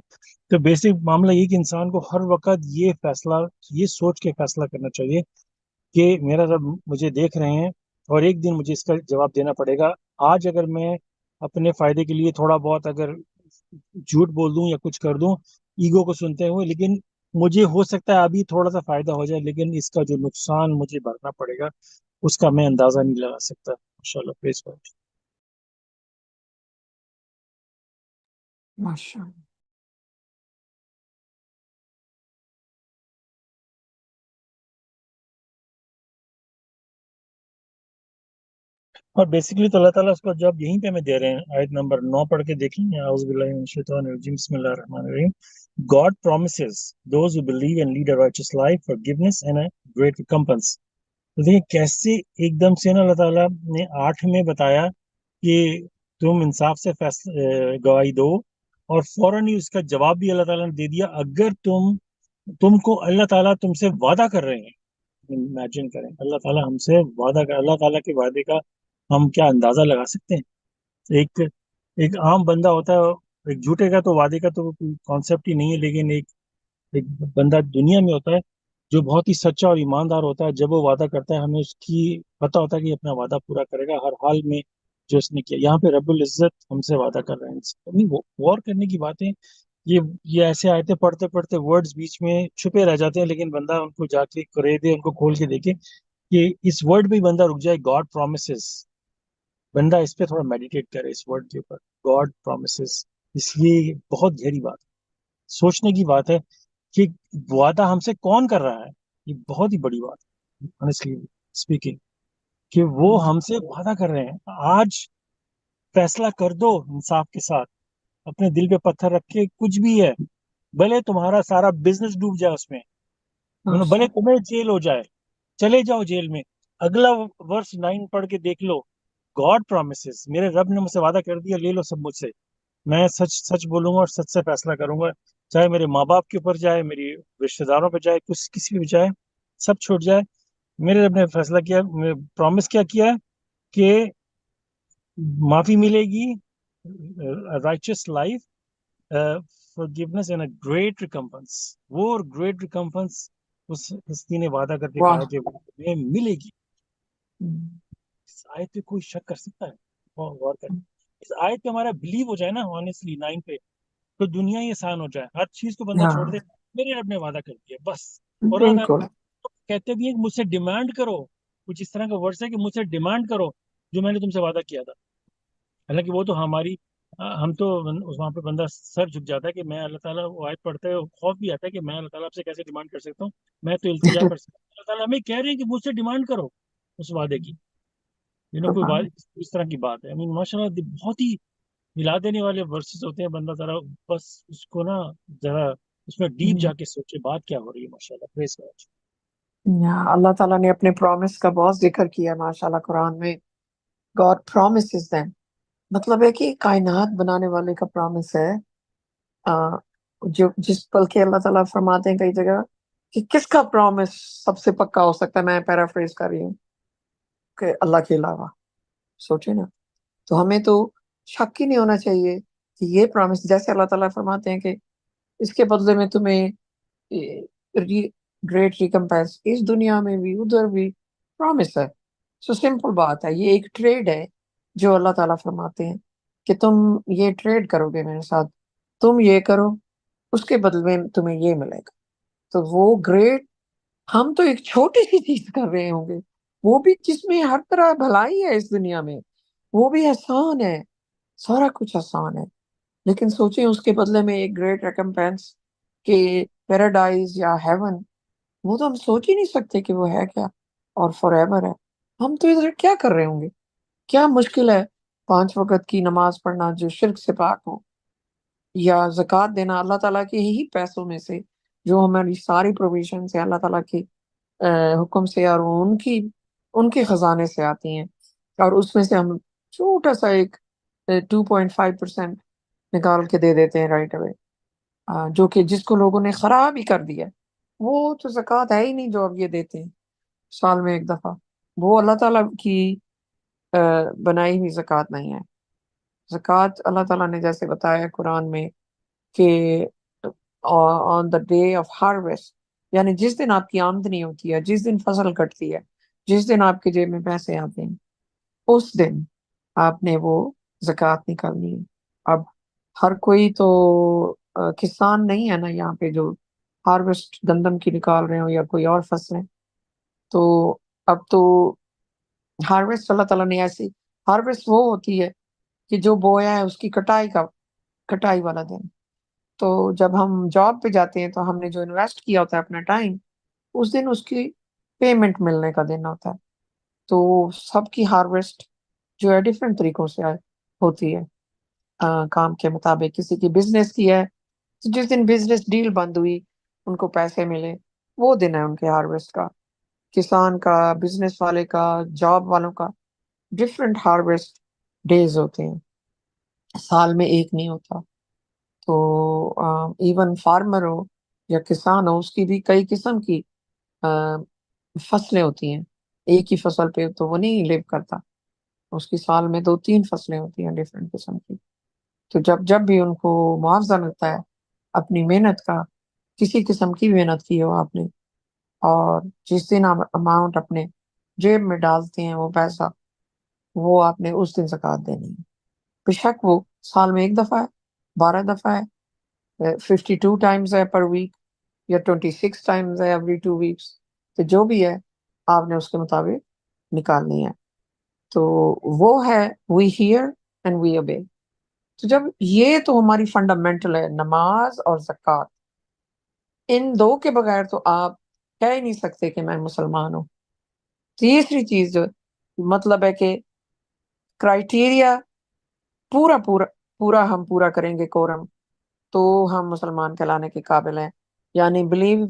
تو بیسک معاملہ یہ کہ انسان کو ہر وقت یہ فیصلہ، یہ سوچ کے فیصلہ کرنا چاہیے کہ میرا رب مجھے دیکھ رہے ہیں، اور ایک دن مجھے اس کا جواب دینا پڑے گا. آج اگر میں اپنے فائدے کے لیے تھوڑا بہت اگر جھوٹ بول دوں یا کچھ کر دوں ایگو کو سنتے ہوئے، لیکن مجھے ہو سکتا ہے ابھی تھوڑا سا فائدہ ہو جائے، لیکن اس کا جو نقصان مجھے بھرنا پڑے گا اس کا میں اندازہ نہیں لگا سکتا. ماشاءاللہ. پلیز. ماشاء اللہ. اور بیسکلی تو اللہ تعالیٰ اس کو جواب یہیں پہ ہمیں دے رہے ہیں. آیت نمبر 9 پڑھ کے دیکھ لیں. اعوذ باللہ من الشیطان الرجیم، بسم اللہ الرحمن الرحیم. God promises those who believe and lead a righteous life forgiveness and a great recompense. تو دیکھیں کیسے ایک دم سے نا اللہ تعالیٰ نے 8 میں بتایا کہ تم انصاف سے گواہی دو، اور فوراً ہی اس کا جواب بھی اللہ تعالیٰ نے دے دیا. اگر تم کو اللہ تعالیٰ تم سے وعدہ کر رہے ہیں، امیجن کریں اللہ تعالیٰ ہم سے وعدہ کر، اللہ تعالیٰ کے وعدے کا ہم کیا اندازہ لگا سکتے ہیں؟ ایک ایک عام بندہ ہوتا ہے، ایک جھوٹے کا تو وعدے کا تو کوئی کانسیپٹ ہی نہیں ہے، لیکن ایک بندہ دنیا میں ہوتا ہے جو بہت ہی سچا اور ایماندار ہوتا ہے، جب وہ وعدہ کرتا ہے ہمیں اس کی پتہ ہوتا ہے کہ یہ اپنا وعدہ پورا کرے گا ہر حال میں جو اس نے کیا۔ یہاں پہ رب العزت ہم سے وعدہ کر رہے ہیں، غور کرنے کی باتیں یہ ایسے آیتیں پڑھتے پڑھتے ورڈز بیچ میں چھپے رہ جاتے ہیں، لیکن بندہ ان کو جا کے کرے دے، ان کو کھول کے دیکھے کہ اس ورڈ پہ ہی بندہ رک جائے، گاڈ پرومسز، بندہ اس پہ تھوڑا میڈیٹیٹ کرے اس ورڈ کے اوپر، گاڈ پرومسز، اس لیے بہت گہری بات ہے، سوچنے کی بات ہے کہ وعدہ ہم سے کون کر رہا ہے۔ یہ بہت ہی بڑی بات ہے honestly speaking، کہ وہ ہم سے وعدہ کر رہے ہیں۔ آج فیصلہ کر دو انصاف کے ساتھ، اپنے دل پہ پتھر رکھ کے، کچھ بھی ہے، بھلے تمہارا سارا بزنس ڈوب جائے اس میں، بھلے تمہیں جیل ہو جائے، چلے جاؤ جیل میں، اگلا ورس 9 پڑھ کے دیکھ لو، گاڈ پرومسز، میرے رب نے مجھ سے وعدہ کر دیا، لے لو سب مجھ سے، میں سچ سچ بولوں گا اور سچ سے فیصلہ کروں گا، چاہے میرے ماں باپ کے اوپر جائے، میری رشتہ داروں پہ جائے، کسی بھی جائے، سب چھوٹ جائے، میرے رب نے فیصلہ کیا، پرومس کیا ہے کہ معافی ملے گی، رائچس life, forgiveness and a great recompense، وہ گریٹ ریکمپنس اس ہستی نے وعدہ کر کے کہا کہ وہ ملے گی۔ اس آیت پہ کوئی شک کر سکتا ہے؟ غور کریں، اس آیت پہ ہمارا بلیو ہو جائے نا honestly 9 پہ، تو دنیا ہی آسان ہو جائے، ہر چیز کو بندہ چھوڑ دے، میرے رب نے وعدہ کر دیا بس۔ اور اللہ تعالیٰ کہتے بھی ہیں کہ مجھ سے ڈیمانڈ کرو، کچھ اس طرح کا ورڈ ہے کہ مجھ سے ڈیمانڈ کرو جو میں نے تم سے وعدہ کیا تھا۔ حالانکہ وہ تو ہماری ہم تو وہاں پہ بندہ سر جھک جاتا ہے کہ میں اللہ تعالیٰ وہ آیت پڑھتے ہوئے خوف بھی آتا ہے کہ میں اللہ تعالیٰ آپ سے کیسے ڈیمانڈ کر سکتا ہوں، میں تو التجا کر سکتا ہوں، اللہ تعالیٰ ہمیں کہہ رہے ہیں کہ مجھ سے ڈیمانڈ کرو اس وعدے کی، کوئی اس طرح کی بات ہے۔ ماشاء اللہ بہت ہی ملا دینے والے ورسز ہوتے ہیں، بندہ ذرا بس اس کو نا ذرا اس میں ڈیپ جا کے سوچے بات کیا ہو رہی ہے۔ ماشاء اللہ، پریز گاڈ۔ اللہ تعالیٰ نے اپنے پرومس کا بہت ذکر کیا ماشاء اللہ قرآن میں، گاڈ پرومسز دیم، مطلب ہے کہ کائنات بنانے والے کا پرومس ہے، جو جس پل کے اللہ تعالیٰ فرماتے ہیں کئی جگہ کہ کس کا پرومس سب سے پکا ہو سکتا ہے، میں پیرافریز کر رہی ہوں، کہ اللہ کے علاوہ، سوچے نا، تو ہمیں تو شک ہی نہیں ہونا چاہیے کہ یہ پرومس، جیسے اللہ تعالیٰ فرماتے ہیں کہ اس کے بدلے میں تمہیں گریٹ ریکمپینس، اس دنیا میں بھی ادھر بھی پرومس ہے۔ سو سمپل بات ہے، یہ ایک ٹریڈ ہے جو اللہ تعالیٰ فرماتے ہیں کہ تم یہ ٹریڈ کرو گے میرے ساتھ، تم یہ کرو، اس کے بدلے میں تمہیں یہ ملے گا۔ تو وہ گریٹ، ہم تو ایک چھوٹی سی چیز کر رہے ہوں گے، وہ بھی جس میں ہر طرح بھلائی ہے اس دنیا میں، وہ بھی آسان ہے، سارا کچھ آسان ہے، لیکن سوچیں اس کے بدلے میں ایک گریٹ ریکمپینس کہ پیراڈائز یا ہیون، وہ تو ہم سوچ ہی نہیں سکتے کہ وہ ہے کیا، اور فار ایور ہے۔ ہم تو ادھر کیا کر رہے ہوں گے؟ کیا مشکل ہے 5 وقت کی نماز پڑھنا جو شرک سے پاک ہو، یا زکوٰۃ دینا اللہ تعالیٰ کے ہی پیسوں میں سے جو ہماری ساری پروویژن سے اللہ تعالیٰ کے حکم سے اور ان کے خزانے سے آتی ہیں، اور اس میں سے ہم چھوٹا سا ایک 2.5% نکال کے دے دیتے ہیں رائٹ اوے، جو کہ جس کو لوگوں نے خراب ہی کر دیا، وہ تو زکوٰۃ ہے ہی نہیں جو اب یہ دیتے ہیں سال میں ایک دفعہ، وہ اللہ تعالیٰ کی بنائی ہوئی زکوٰۃ نہیں ہے۔ زکوٰۃ اللہ تعالیٰ نے جیسے بتایا قرآن میں کہ آن دا ڈے آف ہارویسٹ، یعنی جس دن آپ کی آمدنی ہوتی ہے، جس دن فصل کٹتی ہے، جس دن آپ کے جیب میں پیسے آتے ہیں، اس دن آپ نے وہ زکوٰۃ نکالنی ہے۔ اب ہر کوئی تو کسان نہیں ہے نا یہاں پہ جو ہارویسٹ گندم کی نکال رہے ہوں یا کوئی اور فصلیں، تو اب تو ہارویسٹ اللہ تعالیٰ نے ایسی، ہارویسٹ وہ ہوتی ہے کہ جو بویا ہے اس کی کٹائی والا دن، تو جب ہم جاب پہ جاتے ہیں تو ہم نے جو انویسٹ کیا ہوتا ہے اپنا ٹائم، اس دن اس کی پیمنٹ ملنے کا دن ہوتا ہے۔ تو سب کی ہارویسٹ جو ہے ڈفرینٹ طریقوں سے ہوتی ہے، کام کے مطابق، کسی کی بزنس کی ہے تو جس دن بزنس ڈیل بند ہوئی ان کو پیسے ملے، وہ دن ہے ان کے ہارویسٹ کا۔ کسان کا، بزنس والے کا، جاب والوں کا ڈفرینٹ ہارویسٹ ڈیز ہوتے ہیں، سال میں ایک نہیں ہوتا۔ تو ایون فارمر ہو یا کسان ہو، اس کی بھی کئی قسم کی فصلیں ہوتی ہیں، ایک ہی فصل پہ تو وہ نہیں لیو کرتا، اس کی سال میں 2-3 فصلیں ہوتی ہیں ڈفرینٹ قسم کی. تو جب بھی ان کو معاوضہ ملتا ہے اپنی محنت کا، کسی قسم کی محنت کی ہو آپ نے، اور جس دن آپ اماؤنٹ اپنے جیب میں ڈالتے ہیں وہ پیسہ، وہ آپ نے اس دن زکوٰۃ دینی ہے. بے شک وہ سال میں ایک دفعہ ہے، 12 دفعہ ہے، 52 ٹائمز ہے پر ویک، یا 26 ٹائمز ہے ایوری 2 ویکس، تو جو بھی ہے آپ نے اس کے مطابق نکالنی ہے. تو وہ ہے وی ہیئر اینڈ وی اوبے. تو جب یہ تو ہماری فنڈامنٹل ہے، نماز اور زکوٰۃ، ان دو کے بغیر تو آپ کہہ ہی نہیں سکتے کہ میں مسلمان ہوں. تیسری چیز جو مطلب ہے کہ کرائٹیریا پورا پورا پورا ہم پورا کریں گے کورم، تو ہم مسلمان کہلانے کے قابل ہیں. یعنی بلیو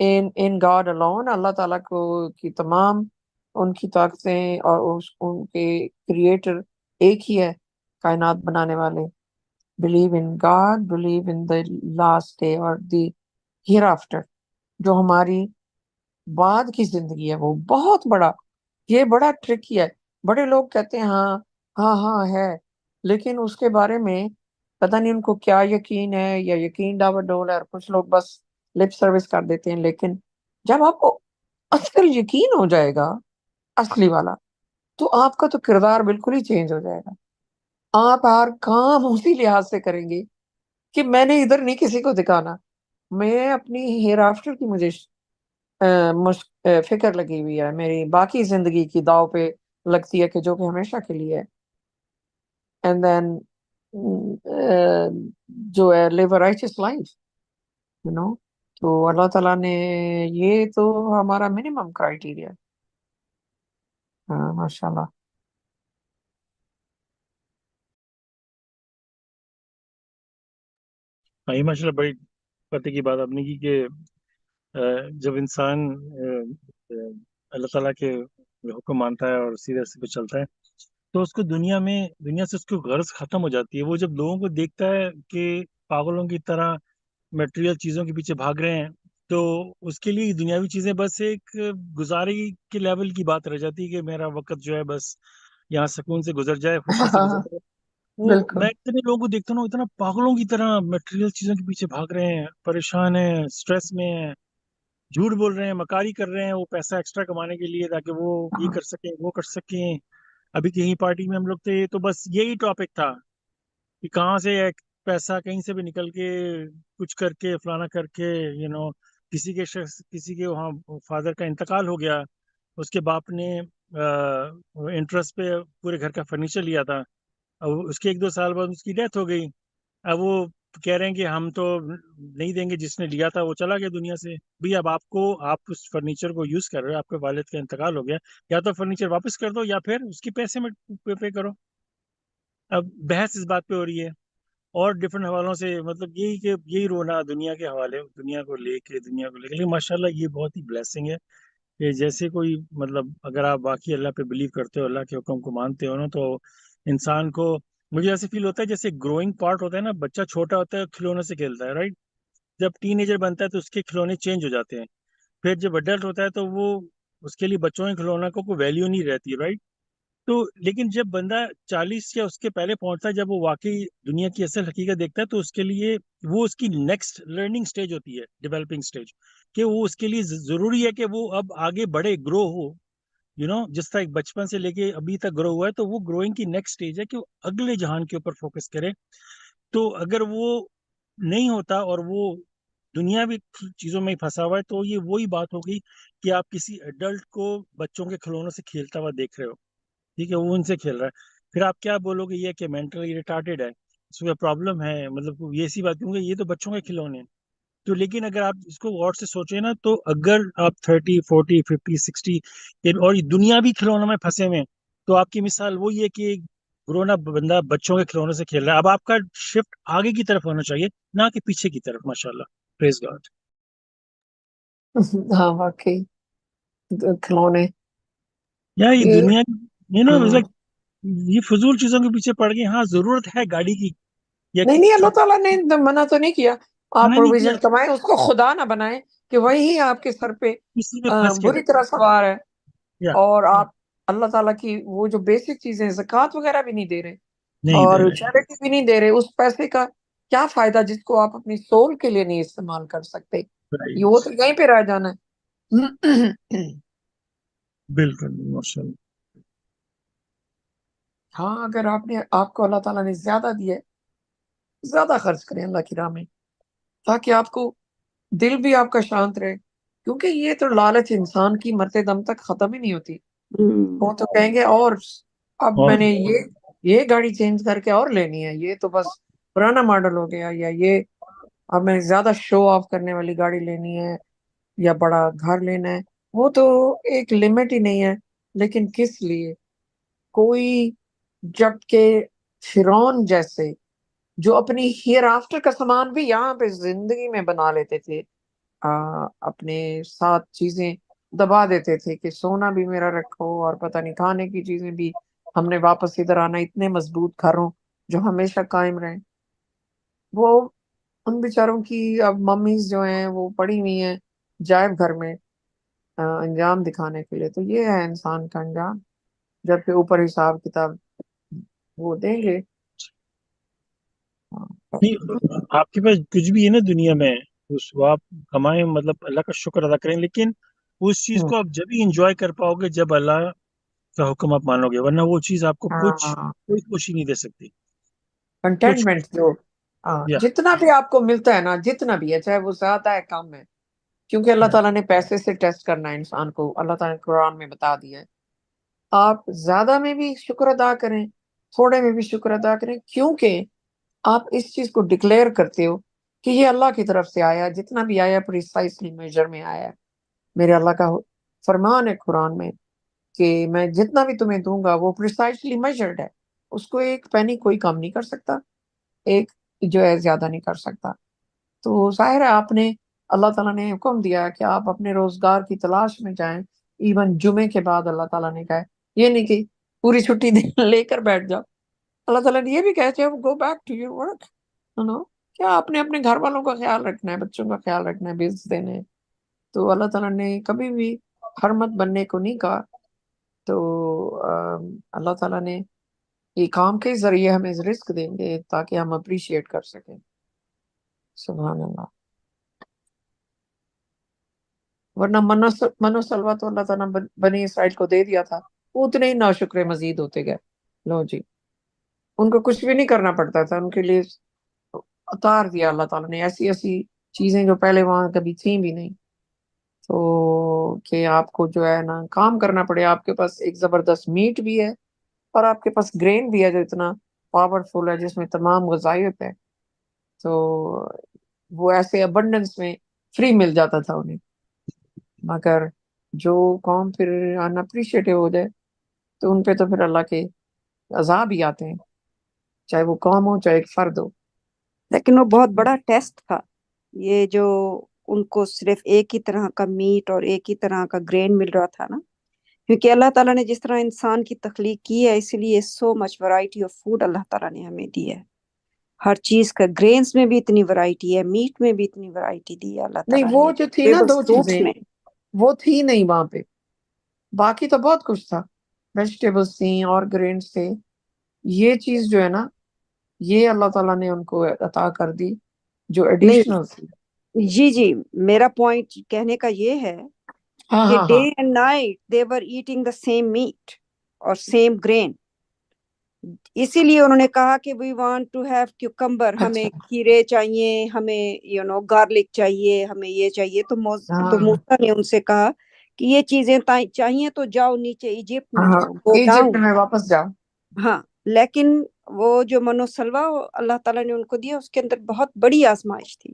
ان گاڈ alone، اللہ تعالیٰ کو کی تمام ان کی طاقتیں اور ان کے کریٹر ایک ہی ہے، کائنات بنانے والے. Believe in God, believe in the last day اور the hereafter، جو ہماری بعد کی زندگی ہے وہ بہت بڑا، یہ بڑا ٹرکی ہے. بڑے لوگ کہتے ہیں ہاں ہاں ہاں ہے، لیکن اس کے بارے میں پتہ نہیں ان کو کیا یقین ہے، یا یقین ڈاوٹ ڈول ہے، اور کچھ لوگ بس لپ سروس کر دیتے ہیں. لیکن جب آپ کو اصل یقین ہو جائے گا، اصلی والا، تو آپ کا تو کردار بالکل ہی چینج ہو جائے گا. آپ ہر کام اسی لحاظ سے کریں گے کہ میں نے ادھر نہیں کسی کو دکھانا، میں اپنی ہیئر آفٹر کی مجھے فکر لگی ہوئی ہے، میری باقی زندگی کی داؤ پہ لگتی ہے کہ جو کہ ہمیشہ کے لیے ہے. اینڈ دین جو ہے لیو اے رائچس لائف، یو نو. تو اللہ تعالیٰ نے یہ تو ہمارا منیمم کرائٹیریا. ہاں ماشاء اللہ. ہاں یہ ماشاء اللہ بڑی پتے کی بات آپ نے کی کہ جب انسان اللہ تعالیٰ کے حکم مانتا ہے اور سیدھے راستے پہ چلتا ہے، تو اس کو دنیا سے اس کی غرض ختم ہو جاتی ہے. وہ جب لوگوں کو دیکھتا ہے کہ پاگلوں کی طرح میٹیریل چیزوں کے پیچھے بھاگ رہے ہیں، تو اس کے لیے دنیاوی چیزیں بس ایک گزارے کے لیول کی بات رہ جاتی ہے کہ میرا وقت جو ہے بس یہاں سکون سے گزر جائے، خوشی سے گزر جائے. وہ بالکل. میں اتنے لوگوں کو دیکھتا ہوں اتنا پاگلوں کی طرح میٹیریل چیزوں کے پیچھے بھاگ رہے ہیں، پریشان ہیں، اسٹریس میں ہیں، جھوٹ بول رہے ہیں، مکاری کر رہے ہیں وہ پیسہ ایکسٹرا کمانے کے لیے تاکہ وہ یہ کر سکیں وہ کر سکیں. ابھی کہیں پارٹی میں ہم لوگ تھے تو بس یہی ٹاپک تھا کہ کہاں سے ایک پیسہ کہیں سے بھی نکل کے کچھ کر کے فلانا کر کے کسی کے وہاں فادر کا انتقال ہو گیا، اس کے باپ نے انٹرسٹ پہ پورے گھر کا فرنیچر لیا تھا، اب اس کے 1-2 سال بعد اس کی ڈیتھ ہو گئی. اب وہ کہہ رہے ہیں کہ ہم تو نہیں دیں گے، جس نے لیا تھا وہ چلا گیا دنیا سے. بھئی اب آپ اس فرنیچر کو یوز کر رہے ہو، آپ کے والد کا انتقال ہو گیا، یا تو فرنیچر واپس کر دو یا پھر اس کی پیسے میں پے کرو. اب بحث اس بات پہ ہو رہی ہے اور ڈفرینٹ حوالوں سے، مطلب یہی رونا دنیا کے حوالے، دنیا کو لے کے لیکن ماشاء اللہ یہ بہت ہی بلیسنگ ہے کہ جیسے کوئی مطلب اگر آپ باقی اللہ پہ بلیو کرتے ہو، اللہ کے حکم کو مانتے ہو نا، تو انسان کو مجھے ایسے فیل ہوتا ہے جیسے گروئنگ پارٹ ہوتا ہے نا، بچہ چھوٹا ہوتا ہے کھلونے سے کھیلتا ہے، رائٹ. جب ٹین ایجر بنتا ہے تو اس کے کھلونے چینج ہو جاتے ہیں، پھر جب اڈلٹ ہوتا ہے تو وہ اس کے لیے بچوں کے کھلونا کو کوئی ویلیو نہیں رہتی، رائٹ. تو لیکن جب بندہ 40 یا اس کے پہلے پہنچتا ہے، جب وہ واقعی دنیا کی اصل حقیقت دیکھتا ہے، تو اس کے لیے وہ اس کی نیکسٹ لرننگ سٹیج ہوتی ہے، ڈیولپنگ سٹیج، کہ وہ اس کے لیے ضروری ہے کہ وہ اب آگے بڑھے، گرو ہو. جس طرح ایک بچپن سے لے کے ابھی تک گرو ہوا ہے، تو وہ گروئنگ کی نیکسٹ سٹیج ہے کہ وہ اگلے جہان کے اوپر فوکس کرے. تو اگر وہ نہیں ہوتا اور وہ دنیاوی چیزوں میں ہی پھنسا ہوا ہے، تو یہ وہی بات ہوگی کہ آپ کسی ایڈلٹ کو بچوں کے کھلونوں سے کھیلتا ہوا دیکھ رہے ہو، ٹھیک ہے، وہ ان سے کھیل رہا ہے، پھر آپ کیا بولو گے یہ کہ مینٹلی ریٹارڈیڈ ہے، اس کو پرابلم ہے، مطلب یہ سی بات کیونکہ یہ تو بچوں کے کھلونے ہیں. تو لیکن اگر آپ اس کو غور سے سوچیں نا، تو اگر آپ 30 40 50 60 اور دنیاوی کھلونوں میں پھنسے ہوئے ہیں، تو آپ کی مثال وہی ہے کہ گرونا بندہ بچوں کے کھلونے سے کھیل رہا ہے. اب آپ کا شفٹ آگے کی طرف ہونا چاہیے، نہ کہ پیچھے کی طرف. ماشاءاللہ، پریز گاڈ. ہاں واقعی کھلونے یہ یہ دنیا ہاں. یہ فضول چیزوں کے پیچھے پڑ گئی. ہاں ضرورت ہے گاڑی کی یا نہیں کسی نہیں، اللہ چھوٹے تعالیٰ نے منع تو نہیں کیا، آپ نہیں کیا. پروویژن کمائیں، اس کو خدا نہ بنائیں. کہ وہی آپ کے سر پہ اسی میں پھنس کے بری رہتے طرح سوار ہے، یا اور آپ اللہ تعالیٰ کی وہ جو بیسک چیزیں زکوٰۃ وغیرہ بھی نہیں دے رہے نہیں دے اور رہے. چیریٹی بھی نہیں دے رہے، اس پیسے کا کیا فائدہ جس کو آپ اپنی سول کے لیے نہیں استعمال کر سکتے؟ یہ وہ رائٹ. تو یہیں پہ رہ جانا ہے۔ بالکل ماشاء اللہ. ہاں، اگر آپ کو اللہ تعالیٰ نے زیادہ دیا ہے، زیادہ خرچ کریں اللہ کی راہ میں، تاکہ آپ کو دل بھی آپ کا شانت رہے، کیونکہ یہ تو لالچ انسان کی مرتے دم تک ختم ہی نہیں ہوتی۔ وہ تو کہیں گے اور اب اور میں نے یہ گاڑی چینج کر کے اور لینی ہے، یہ تو بس پرانا ماڈل ہو گیا، یا یہ اب میں زیادہ شو آف کرنے والی گاڑی لینی ہے، یا بڑا گھر لینا ہے۔ وہ تو ایک لمٹ ہی نہیں ہے، لیکن کس لیے؟ کوئی جب کہ فرعون جیسے جو اپنی ہیئر آفٹر کا سامان بھی یہاں پہ زندگی میں بنا لیتے تھے، اپنے ساتھ چیزیں دبا دیتے تھے کہ سونا بھی میرا رکھو اور پتہ نہیں کھانے کی چیزیں بھی، ہم نے واپس ادھر آنا، اتنے مضبوط گھروں جو ہمیشہ قائم رہیں۔ وہ ان بیچاروں کی اب ممیز جو ہیں وہ پڑی ہوئی ہیں جائب گھر میں انجام دکھانے کے لیے۔ تو یہ ہے انسان کا انجام، جب کہ اوپر حساب کتاب وہ دیں گے۔ نہیں، آپ کے پاس کچھ بھی ہے نا دنیا میں، اس کو آپ کمائیں، مطلب اللہ کا شکر ادا کریں، لیکن اس چیز کو آپ جب ہی انجوائے کر پاؤ گے جب اللہ کا حکم آپ مانو گے، ورنہ وہ چیز آپ کو کچھ کوئی خوشی نہیں دے سکتی. کچھ کنٹینٹمنٹ جو یا جتنا بھی آپ کو ملتا ہے نا، جتنا بھی ہے، چاہے وہ زیادہ ہے کم ہے، کیونکہ اللہ تعالیٰ نے پیسے سے ٹیسٹ کرنا ہے انسان کو، اللہ تعالیٰ نے قرآن میں بتا دیا ہے۔ آپ زیادہ میں بھی شکر ادا کریں، تھوڑے میں بھی شکر ادا کریں، کیونکہ آپ اس چیز کو ڈکلیئر کرتے ہو کہ یہ اللہ کی طرف سے آیا، جتنا بھی آیا پریسائسلی میجر میں آیا ہے۔ میرے اللہ کا فرمان ہے قرآن میں کہ میں جتنا بھی تمہیں دوں گا وہ پریسائسلی میجرڈ ہے، اس کو ایک پینی کوئی کم نہیں کر سکتا، ایک جو ہے زیادہ نہیں کر سکتا۔ تو ظاہر ہے آپ نے، اللہ تعالیٰ نے حکم دیا کہ آپ اپنے روزگار کی تلاش میں جائیں، ایون جمعے کے بعد اللہ تعالیٰ نے کہا ہے، یہ نہیں کہ پوری چھٹی لے کر بیٹھ جاؤ۔ اللہ تعالیٰ نے یہ بھی کہا ہے go back to your work, کیا آپ نے اپنے گھر والوں کا خیال رکھنا ہے، بچوں کا خیال رکھنا ہے، بلز دینے ہیں۔ تو اللہ تعالیٰ نے کبھی بھی حرمت بننے کو نہیں کہا۔ تو اللہ تعالیٰ نے یہ کام کے ذریعے ہمیں رزق دیں گے تاکہ ہم اپریشیٹ کر سکیں۔ سبحان اللہ۔ ورنہ منو سلوا تو اللہ تعالیٰ بنی اسرائیل کو دے دیا تھا، وہ اتنے ہی ناشکرے مزید ہوتے گئے۔ لو جی، ان کو کچھ بھی نہیں کرنا پڑتا تھا، ان کے لیے اتار دیا اللہ تعالیٰ نے ایسی ایسی چیزیں جو پہلے وہاں کبھی تھیں بھی نہیں۔ تو کہ آپ کو جو ہے نا کام کرنا پڑے، آپ کے پاس ایک زبردست میٹ بھی ہے اور آپ کے پاس گرین بھی ہے جو اتنا پاورفل ہے، جس میں تمام غذائیت ہے۔ تو وہ ایسے ابنڈنس میں فری مل جاتا تھا انہیں۔ مگر جو قوم پھر ان اپریشیٹو ہو جائے تو ان پہ تو پھر اللہ کے عذاب ہی آتے ہیں، چاہے وہ قوم ہو چاہے ایک فرد ہو۔ لیکن وہ بہت بڑا ٹیسٹ تھا، یہ جو ان کو صرف ایک ہی طرح کا میٹ اور ایک ہی طرح کا گرین مل رہا تھا نا، کیونکہ اللہ تعالیٰ نے جس طرح انسان کی تخلیق کی ہے، اس لیے سو مچ ورائٹی آف فوڈ اللہ تعالیٰ نے ہمیں دی ہے۔ ہر چیز کا، گرینز میں بھی اتنی ورائٹی ہے، میٹ میں بھی اتنی ورائٹی دی ہے اللہ نہیں، تعالیٰ وہ نے، جو تھی نا دو فروٹس چیزیں میں۔ وہ تھی نہیں وہاں پہ، باقی تو بہت کچھ تھا، ویجیٹیبلس تھیں اور گرینز تھے۔ یہ چیز جو ہے نا، یہ اللہ تعالیٰ نے ان کو عطا کر دی جو نہیں ایڈیشنل تھی۔ جی میرا پوائنٹ کہنے کا یہ ہے ہاں کہ ہاں ڈے ہاں and night they were eating the same meat اور سیم گرین، اسی لیے انہوں نے کہا کہ we want to have cucumber, ہمیں اچھا کھیرے چاہیے، ہمیں گارلک چاہیے، ہمیں یہ چاہیے۔ تو ہاں موسیٰ نے ان سے کہا کہ یہ چیزیں چاہیے تو جاؤ نیچے ایجپٹ میں ہاں، جاؤ، گو ایجپٹ ڈاؤن۔ میں واپس جاؤ۔ ہاں، لیکن وہ جو منو سلوا اللہ تعالیٰ نے ان کو دیا، اس کے اندر بہت بڑی آزمائش تھی۔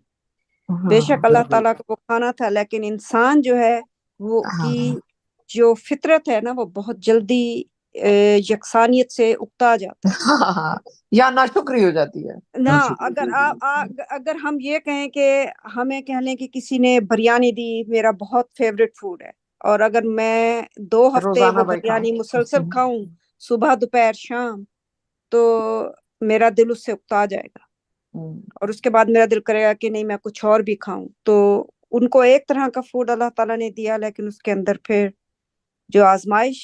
بے ہاں شک اللہ بالکل۔ تعالیٰ کا وہ کھانا تھا، لیکن انسان جو ہے وہ ہاں کی جو فطرت ہے نا، وہ بہت جلدی یکسانیت سے اکتا جاتا ہے ہاں ہاں، یا ناشکری ہو جاتی ہے۔ نا۔ شکریہ. اگر ہم یہ کہیں کہ ہمیں کہہ لیں کہ کسی نے بریانی دی، میرا بہت فیوریٹ فوڈ ہے، اور اگر میں 2 ہفتے روزانہ وہ بھائی کھاؤ۔ بریانی مسلسل کھاؤں، صبح دوپہر شام، تو میرا دل اس سے اکتا جائے گا، اور اس کے بعد میرا دل کرے گا کہ نہیں میں کچھ اور بھی کھاؤں۔ تو ان کو ایک طرح کا فوڈ اللہ تعالیٰ نے دیا، لیکن اس کے اندر پھر جو آزمائش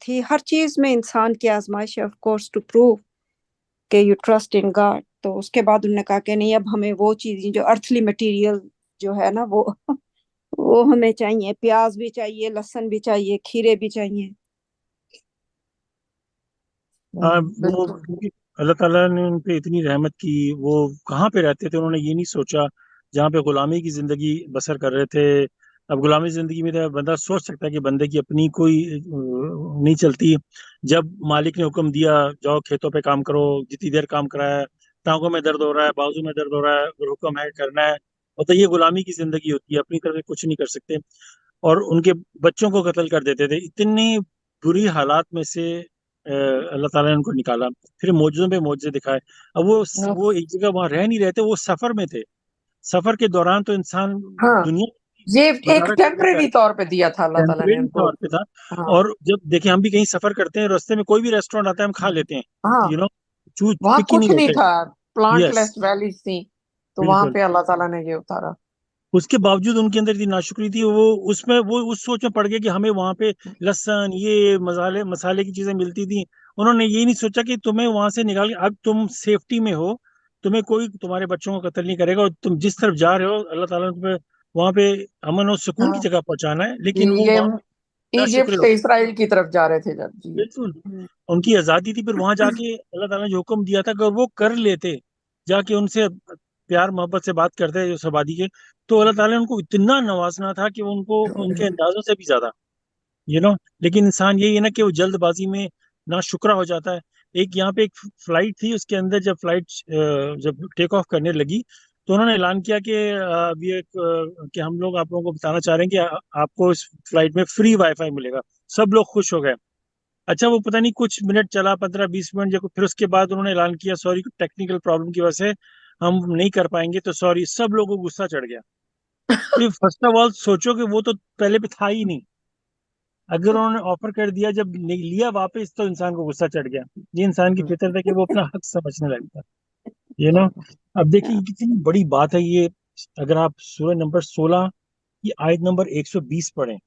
تھی، ہر چیز میں انسان کی آزمائش ہے آف کورس ٹو پروو کہ یو ٹرسٹ ان گاڈ. تو اس کے بعد انہوں نے کہا کہ نہیں، اب ہمیں وہ چیزیں جو ارتھلی مٹیریل جو ہے نا وہ ہمیں چاہیے، پیاز بھی چاہیے، لہسن بھی چاہیے، کھیرے بھی چاہیے. وہ کیونکہ اللہ تعالیٰ نے ان پہ اتنی رحمت کی، وہ کہاں پہ رہتے تھے انہوں نے یہ نہیں سوچا، جہاں پہ غلامی کی زندگی بسر کر رہے تھے. اب غلامی زندگی میں تو بندہ سوچ سکتا ہے کہ بندے کی اپنی کوئی نہیں چلتی. جب مالک نے حکم دیا جاؤ کھیتوں پہ کام کرو، جتنی دیر کام کرایا، ٹانگوں میں درد ہو رہا ہے، بازو میں درد ہو رہا ہے، اگر حکم ہے کرنا ہے، تو یہ غلامی کی زندگی ہوتی ہے، اپنی طرف سے کچھ نہیں کر سکتے. اور ان کے بچوں کو قتل کر دیتے تھے. اتنی بری حالات میں سے اللہ تعالیٰ نے ان کو نکالا، پھر معجزوں پہ معجزے دکھائے. اب وہ ایک جگہ وہاں رہ نہیں رہتے، وہ سفر میں تھے. سفر کے دوران تو انسان ہاں دنیا یہ ایک گزارا کرتا ہے، ٹیمپریری طور پہ دیا تھا اللہ تعالیٰ نے ٹیمپریری ان کو. طور پہ تھا. ہاں اور جب دیکھیں ہم بھی کہیں سفر کرتے ہیں، راستے میں کوئی بھی ریسٹورینٹ آتا ہے ہم کھا لیتے ہیں، ہاں چوز وہاں پک ہی کچھ نہیں نہیں ہوتے. تھا، پلانٹ یس، لیس ویلیز تھیں، تو وہاں بالکل. پہ اللہ تعالیٰ نے یہ اتارا. اس کے باوجود ان کے اندر اتنی ناشکری تھی، وہ اس سوچ میں پڑ گئے کہ ہمیں وہاں پہ لہسن، یہ مسالے کی چیزیں ملتی تھیں. انہوں نے یہ نہیں سوچا کہ تمہیں وہاں سے نکال کے اب تم سیفٹی میں ہو، تمہیں کوئی تمہارے بچوں کو قتل نہیں کرے گا، اور تم جس طرف جا رہے ہو اللہ تعالیٰ نے تمہیں وہاں پہ امن اور سکون ہاں کی جگہ پہنچانا ہے. لیکن وہ یہ وہاں ایجپٹ ناشکرے ہو سے گئے. اسرائیل کی طرف جا رہے تھے جب. جی بالکل ان کی آزادی تھی. پھر وہاں جا کے اللہ تعالیٰ نے جو حکم دیا تھا کہ وہ کر لیتے، جا کے ان سے پیار محبت سے بات کرتے جو آبادی کے، تو اللہ تعالیٰ نے ان کو اتنا نوازنا تھا کہ ان کو ان کے اندازوں سے بھی زیادہ لیکن انسان یہی ہے نا کہ وہ جلد بازی میں نا شکرہ ہو جاتا ہے. یہاں پہ ایک فلائٹ تھی، اس کے اندر جب فلائٹ جب ٹیک آف کرنے لگی تو انہوں نے اعلان کیا کہ کہ ہم لوگ آپ لوگوں کو بتانا چاہ رہے ہیں کہ آپ کو اس فلائٹ میں فری وائی فائی ملے گا. سب لوگ خوش ہو گئے. اچھا وہ پتہ نہیں کچھ منٹ چلا، 15-20 منٹ، جب پھر اس کے بعد انہوں نے اعلان کیا سوری ٹیکنیکل پرابلم کی وجہ سے ہم نہیں کر پائیں گے، تو سوری. سب لوگوں کو غصہ چڑھ گیا. فرسٹ آف آل سوچو کہ وہ تو پہلے پہ تھا ہی نہیں. اگر انہوں نے آفر کر دیا، جب لیا واپس، تو انسان کو غصہ چڑھ گیا. یہ انسان کی فطرت ہے کہ وہ اپنا حق سمجھنے لگتا ہے. اب دیکھیں یہ کتنی بڑی بات ہے یہ. اگر آپ سورہ نمبر 16 کی آیت نمبر 120 پڑھیں،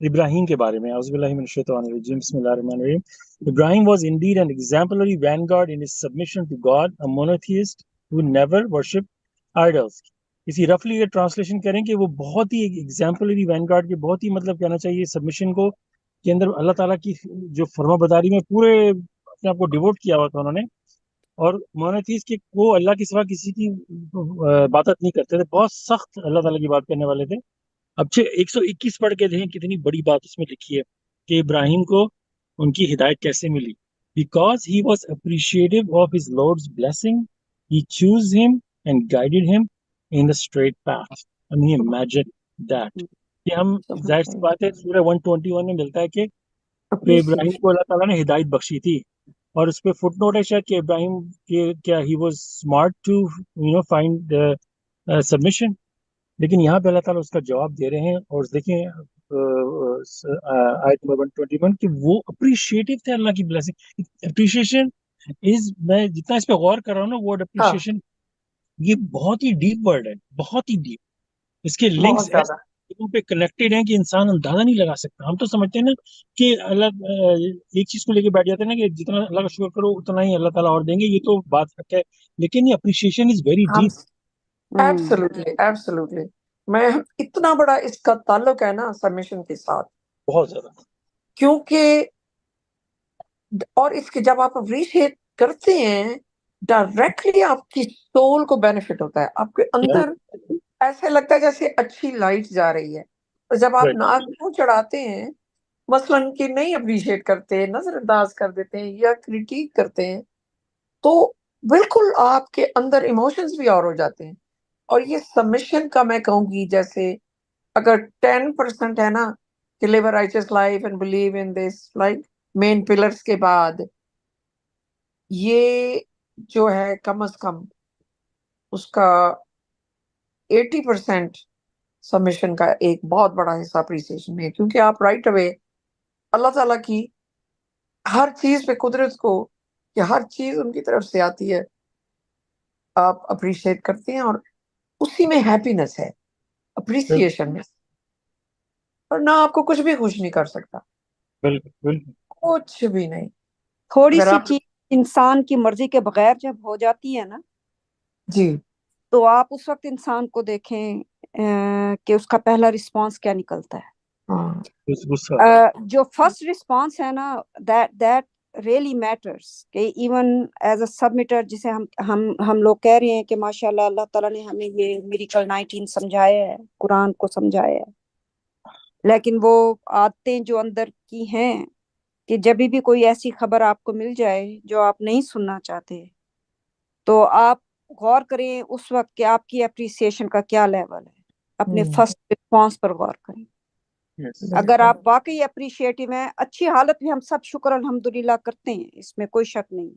ابراہیم کے بارے میں. اعوذ باللہ من الشیطان الرجیم، بسم اللہ الرحمن الرحیم. Ibrahim was indeed an exemplary vanguard in his submission to God, a monotheist who never worshipped idols. اسی رفلی یہ ٹرانسلیشن کریں کہ وہ بہت ہی ایگزامپلری وینگارڈ کے بہت ہی مطلب کہنا چاہیے سبمیشن کو کے اندر اللہ تعالیٰ کی جو فرما بداری میں پورے اپنے آپ کو ڈیووٹ کیا ہوا تھا انہوں نے. اور مونوتھیس کہ وہ اللہ کے سوا کسی کی عبادت نہیں کرتے تھے، بہت سخت اللہ تعالیٰ کی بات کرنے والے تھے. اب 121 پڑھ کے دیکھیں کتنی بڑی بات اس میں لکھی ہے کہ ابراہیم کو ان کی ہدایت کیسے ملی. Because he was appreciative of his Lords blessing he choose ہم اینڈ گائیڈڈ ہم in the straight path. I mean, imagine that. کہ ہم ظاہر سی بات ہے سورہ 121 میں ملتا ہے کہ ابراہیم کو اللہ تعالیٰ نے ہدایت بخشی تھی، اور اس پہ فٹ نوٹ ہے شاید کہ ابراہیم کیا he was smart to find submission. لیکن یہاں پہ اللہ تعالیٰ اس کا جواب دے رہے ہیں. اور دیکھیں آیت نمبر 121 کہ وہ اپریشیٹو تھے اللہ کی بلیسنگ. اپریشیشن از، میں جتنا اس پہ غور کر رہا ہوں نا، ورڈ اپریشیشن یہ بہت ہی ڈیپ ورڈ ہے، بہت ہی ڈیپ. اس کے لنکس بہت زیادہ. ایسے پہ کنیکٹڈ ہیں کہ انسان اندازہ نہیں لگا سکتا. ہم تو سمجھتے ہیں نا کہ اللہ ایک چیز کو لے کے بیٹھ جاتے ہیں نا کہ جتنا اللہ کا شکر کرو اتنا ہی اللہ تعالیٰ اور دیں گے، یہ تو بات حق ہے. لیکن یہ اپریشیشن از ویری ہم ڈیپ. ایبسولوٹلی میں اتنا بڑا اس کا تعلق ہے نا سبمیشن کے ساتھ، بہت زیادہ. کیونکہ اور اس کے جب آپ اپریشیٹ کرتے ہیں ڈائریکٹلی آپ کی سول کو بینیفٹ ہوتا ہے. آپ کے اندر ایسے لگتا ہے جیسے اچھی لائٹ جا رہی ہے. اور جب آپ ناک منہ چڑھاتے ہیں مثلاً کہ نہیں اپریشیٹ کرتے، نظر انداز کر دیتے ہیں یا کریٹیک کرتے ہیں، تو بالکل آپ کے اندر ایموشنز بھی اور ہو جاتے ہیں. اور یہ سبمیشن کا میں کہوں گی جیسے اگر 10% ہے نا کہ live a righteous life and believe in this like main pillars کے بعد یہ جو ہے کم از کم اس کا 80% سبمیشن کا ایک بہت بڑا حصہ اپریسیشن ہے. کیونکہ آپ رائٹ اوے اللہ تعالیٰ کی ہر چیز پہ قدرت کو کہ ہر چیز ان کی طرف سے آتی ہے آپ اپریشیٹ کرتے ہیں، اور اسی میں ہیپینس ہے. اپریسیشن میں، اور نہ آپ کو کچھ بھی خوش نہیں کر سکتا، بالکل بالکل کچھ بھی نہیں. تھوڑی اگر سی آپ چیز انسان کی مرضی کے بغیر جب ہو جاتی ہے نا، جی تو آپ اس وقت انسان کو دیکھیں کہ اس کا پہلا رسپانس کیا نکلتا ہے. ہاں غصہ. جو فرسٹ رسپانس ہے نا، دیٹ ریئلی میٹرس. کہ ایون ایز اے سبمٹر، جسے ہم لوگ کہہ رہے ہیں کہ ماشاء اللہ اللہ تعالیٰ نے ہمیں یہ میریکل 19 سمجھایا ہے، قرآن کو سمجھایا ہے، لیکن وہ عادتیں جو اندر کی ہیں کہ جب بھی کوئی ایسی خبر آپ کو مل جائے جو آپ نہیں سننا چاہتے، تو آپ غور کریں اس وقت کہ آپ کی اپریسیشن کا کیا لیول ہے. اپنے فرسٹ رسپانس پر غور کریں. Yes. اگر آپ واقعی اپریشیٹو ہیں، اچھی حالت میں ہم سب شکر الحمدللہ کرتے ہیں، اس میں کوئی شک نہیں،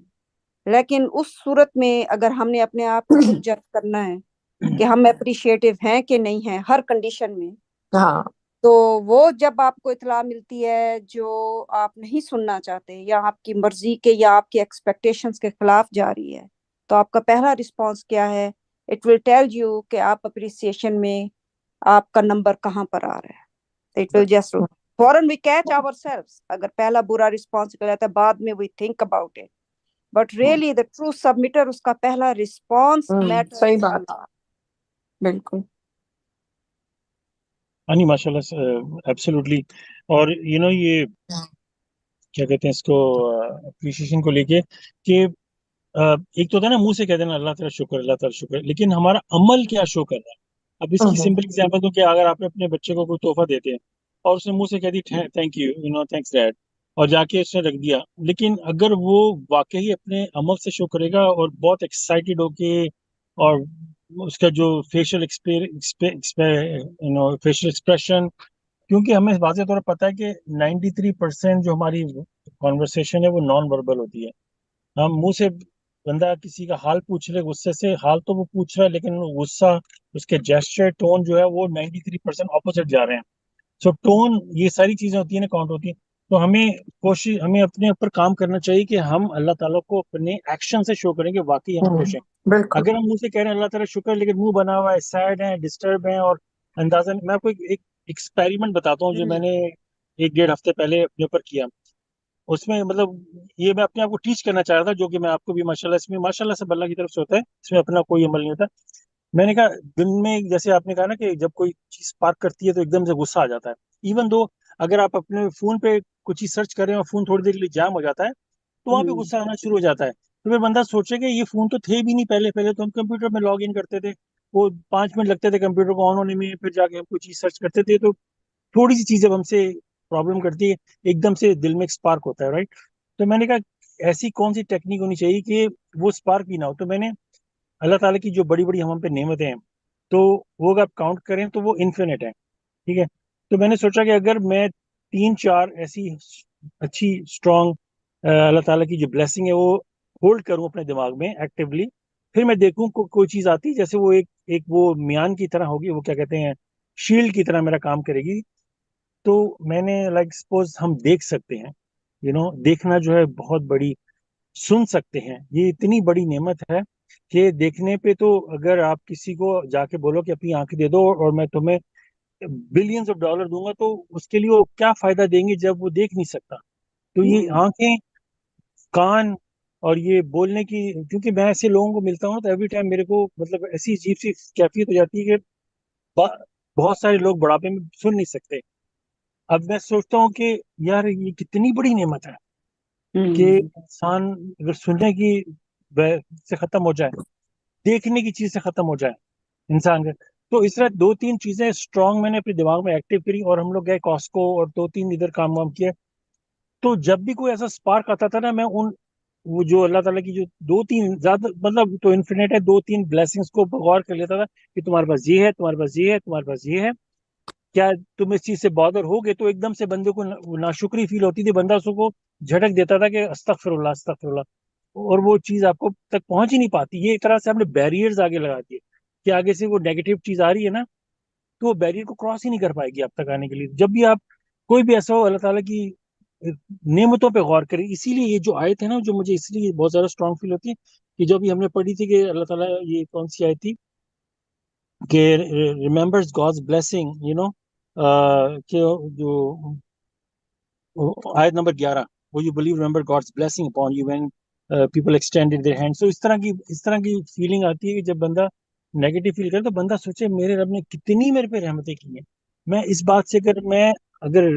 لیکن اس صورت میں اگر ہم نے اپنے آپ کو خود جج کرنا ہے کہ ہم اپریشیٹو ہیں کہ نہیں ہیں ہر کنڈیشن میں، ہاں تو وہ جب آپ کو اطلاع ملتی ہے جو آپ نہیں سننا چاہتے یا آپ کی مرضی کے یا آپ کی ایکسپیکٹیشنز کے خلاف جا رہی ہے، تو آپ کا پہلا رسپانس کیا ہے؟ اٹ ول ٹیل یو کہ آپ اپریسیشن میں آپ کا نمبر کہاں پر آ رہا ہے. It will just فوراً we catch ourselves. اگر پہلا برا رسپانس نکل جاتا ہے، بعد میں we think about it. But really the true submitter، اس کا پہلا رسپانس matters صحیح a بات، lot. بالکل. نہیں ماشاء اللہ ایبسولوٹلی. اور یہ کیا کہتے ہیں اس کو اپریشیشن کو لے کے کہ ایک تو ہوتا ہے نا منہ سے کہہ دینا اللہ تعالیٰ شکر اللہ تعالیٰ شکر، لیکن ہمارا عمل کیا شو کر رہا ہے. اب اس کی سمپل ایگزامپل دوں کہ اگر آپ اپنے بچے کو کوئی تحفہ دیتے ہیں اور اس نے منہ سے کہہ دی تھینک یو تھینکس ڈیڈ، اور جا کے اس نے رکھ دیا، لیکن اگر وہ واقعی اپنے عمل سے شو کرے گا اور بہت ایکسائٹیڈ ہو کے، اور اس کا جو فیشل فیشل ایکسپریشن، کیونکہ ہمیں واضح طور پر پتا ہے کہ 93% جو ہماری کانورسیشن ہے وہ نان وربل ہوتی ہے. ہم منہ سے بندہ کسی کا حال پوچھ رہے غصے سے، حال تو وہ پوچھ رہا ہے لیکن غصہ، اس کے جیسچر، ٹون جو ہے وہ 93% اپوزٹ جا رہے ہیں. سو ٹون، یہ ساری چیزیں ہوتی ہیں نا، کاؤنٹ ہوتی ہیں. تو ہمیں اپنے اوپر کام کرنا چاہیے کہ ہم اللہ تعالیٰ کو اپنے ایکشن سے شو کریں کہ واقعی ہم خوش ہیں. بالکل. اگر ہم منہ سے کہہ رہے ہیں اللہ تعالیٰ شکر، لیکن منہ بنا ہوا ہے، سیڈ ہیں، ڈسٹرب ہیں، اور اندازہ نہیں. میں آپ کو ایک ایکسپیریمنٹ بتاتا ہوں جو میں نے 1 1.5 ہفتے پہلے اپنے اوپر کیا. اس میں مطلب یہ میں اپنے آپ کو ٹیچ کرنا چاہ رہا تھا، جو کہ میں آپ کو بھی ماشاءاللہ اس میں ماشاءاللہ سب اللہ کی طرف سے ہوتا ہے، اس میں اپنا کوئی عمل نہیں ہوتا. میں نے کہا دن میں، جیسے آپ نے کہا نا کہ جب کوئی چیز پارک کرتی ہے تو ایک دم سے غصہ آ جاتا ہے. ایون دو اگر آپ اپنے فون پہ کچھ چیز سرچ کر رہے ہیں اور فون تھوڑی دیر کے لیے جام ہو جاتا ہے تو وہاں پہ غصہ آنا شروع ہو جاتا ہے. تو پھر بندہ سوچے کہ یہ فون تو تھے بھی نہیں پہلے تو ہم کمپیوٹر میں لاگ ان کرتے تھے، وہ 5 منٹ لگتے تھے کمپیوٹر کو آن ہونے میں، پھر جا کے ہم کوئی چیز سرچ کرتے تھے. تو تھوڑی سی چیز جب ہم سے پرابلم کرتی ہے ایک دم سے دل میں ایک اسپارک ہوتا ہے، رائٹ. تو میں نے کہا ایسی کون سی ٹیکنیک ہونی چاہیے کہ وہ اسپارک بھی نہ ہو. تو میں نے اللہ تعالیٰ کی جو بڑی بڑی ہم پہ نعمتیں ہیں، تو وہ اگر آپ کاؤنٹ کریں تو وہ انفینٹ ہے، ٹھیک ہے. تو میں نے سوچا کہ اگر میں 3 4 ایسی اچھی اسٹرانگ اللہ تعالیٰ کی جو بلیسنگ ہے وہ ہولڈ کروں اپنے دماغ میں ایکٹیولی، پھر میں دیکھوں کوئی چیز آتی جیسے وہ ایک وہ میان کی طرح ہوگی، وہ کیا کہتے ہیں شیلڈ کی طرح میرا کام کرے گی. تو میں نے لائک سپوز ہم دیکھ سکتے ہیں، دیکھنا جو ہے بہت بڑی، سن سکتے ہیں، یہ اتنی بڑی نعمت ہے کہ دیکھنے پہ تو اگر آپ کسی کو جا کے بولو کہ اپنی آنکھ دے دو اور میں تمہیں بلینز آف ڈالر دوں گا، تو اس کے لیے وہ کیا فائدہ دیں گے جب وہ دیکھ نہیں سکتا. تو یہ آنکھیں، کان، اور یہ بولنے کی، کیونکہ میں ایسے لوگوں کو ملتا ہوں تو ایوری ٹائم میرے کو مطلب ایسی عجیب سی کیفیت ہو جاتی ہے کہ بہت سارے لوگ بڑھاپے میں سن نہیں سکتے. اب میں سوچتا ہوں کہ یار یہ کتنی بڑی نعمت ہے کہ انسان اگر سننے کی سے ختم ہو جائے، دیکھنے کی چیز سے ختم ہو جائے انسان کا. تو اس طرح 2 3 چیزیں اسٹرانگ میں نے اپنے دماغ میں ایکٹیو کری، اور ہم لوگ گئے کاسکو اور 2 3 ادھر کام وام کیے. تو جب بھی کوئی ایسا اسپارک آتا تھا نا، میں وہ جو اللہ تعالیٰ کی جو 2 3 زیادہ مطلب تو انفینٹ ہے 2 3 بلیسنگس کو غور کر لیتا تھا کہ تمہارے پاس یہ ہے، تمہارے پاس یہ ہے، تمہارے پاس یہ ہے. کیا تم اس چیز سے بادر ہو گے تو ایک دم سے بندے کو ناشکری فیل ہوتی تھی، بندہ اس کو جھٹک دیتا تھا کہ استغفر اللہ استغفر اللہ، اور وہ چیز آپ کو تک پہنچ ہی نہیں پاتی. یہ ایک طرح سے ہم نے بیریئرز آگے لگا دیے کہ آگے سے وہ نیگیٹو چیز آ رہی ہے نا، تو وہ بیریئر کو کراس ہی نہیں کر پائے گی آپ تک آنے کے لیے. جب بھی آپ کوئی بھی ایسا ہو اللہ تعالیٰ کی نعمتوں پہ غور کریں. اسی لیے یہ جو آیت ہے نا، جو مجھے اس لیے بہت زیادہ اسٹرانگ فیل ہوتی ہے کہ جو بھی ہم نے پڑھی تھی کہ اللہ تعالیٰ، یہ کون سی آیت تھی کہ ریمبرز گاڈز بلیسنگ، کہ جو آیت نمبر 11، وہ you believe remember God's blessing upon you when people extended their hand. سو اس طرح کی فیلنگ آتی ہے کہ جب بندہ نیگیٹو فیل کرے تو بندہ سوچے میرے رب نے کتنی میرے پہ رحمتیں کی ہیں. میں اس بات سے اگر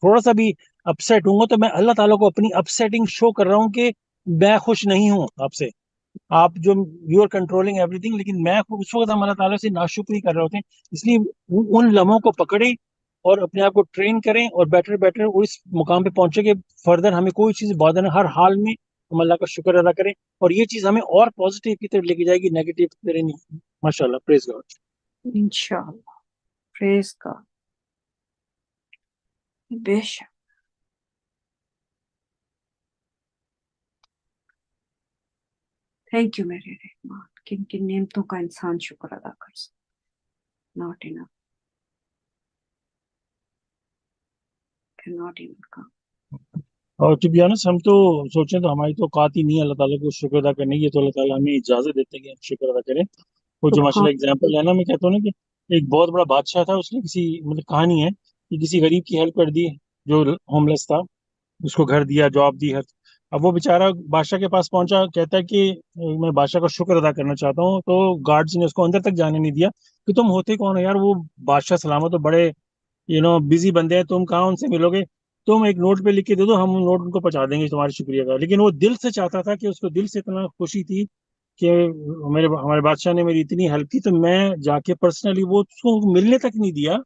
تھوڑا سا بھی اپسیٹ ہوں گا تو میں اللہ تعالیٰ کو اپنی اپسیٹنگ شو کر رہا ہوں کہ میں خوش نہیں ہوں آپ سے، آپ جو you are controlling everything. لیکن میں اس وقت ہم اللہ تعالیٰ سے ناشکری کر رہے ہوتے ہیں. اس لیے ان لمحوں کو پکڑیں اور اپنے آپ کو ٹرین کریں اور بیٹر اس مقام پہ پہنچے کہ فردر ہمیں کوئی چیز بادر نہ، ہر حال میں ہم اللہ کا شکر ادا کریں، اور یہ چیز ہمیں اور پازیٹیو کی طرف لے کے جائے گی، نیگیٹو کی طرف نہیں. ماشاء اللہ، پریز گاڈ. انشاءاللہ. پریز گاڈ. بے شک. تھینک یو میرے رحمان. کن کن نعمتوں کا انسان شکر ادا کر سکتا. Not enough. Not even. اور ٹو بی آنسٹ، ہم تو سوچیں تو ہماری تو اوقات ہی نہیں ہے اللہ تعالیٰ کو شکر ادا کرنے کی. تو اللہ تعالیٰ ہمیں اجازت دیتے ہیں کہ ہم شکر ادا کریں. وہ جو ماشاء اللہ ایگزامپل ہے نا، میں کہتا ہوں نا کہ ایک بہت بڑا بادشاہ تھا، اس نے کہانی ہے کہ کسی غریب کی ہیلپ کر دی جو ہوم لیس تھا، اس کو گھر دیا، جاب دی. اب وہ بیچارہ بادشاہ کے پاس پہنچا، کہتا ہے کہ میں بادشاہ کا شکر ادا کرنا چاہتا ہوں. تو گارڈز نے اس کو اندر تک جانے نہیں دیا کہ تم ہوتے کون ہو یار؟ وہ بادشاہ سلامت ہو، بڑے بزی بندے ہیں، تم کہاں ان سے ملو گے؟ تم ایک نوٹ پہ لکھ کے دے دو، ہم نوٹ ان کو پہنچا دیں گے تمہارے شکریہ کا. لیکن وہ دل سے چاہتا تھا، کہ اس کو دل سے اتنا خوشی تھی کہ ہمارے بادشاہ نے میری اتنی ہیلپ کی، تو میں جا کے پرسنلی وہ اس کو ملنے تک نہیں دیا،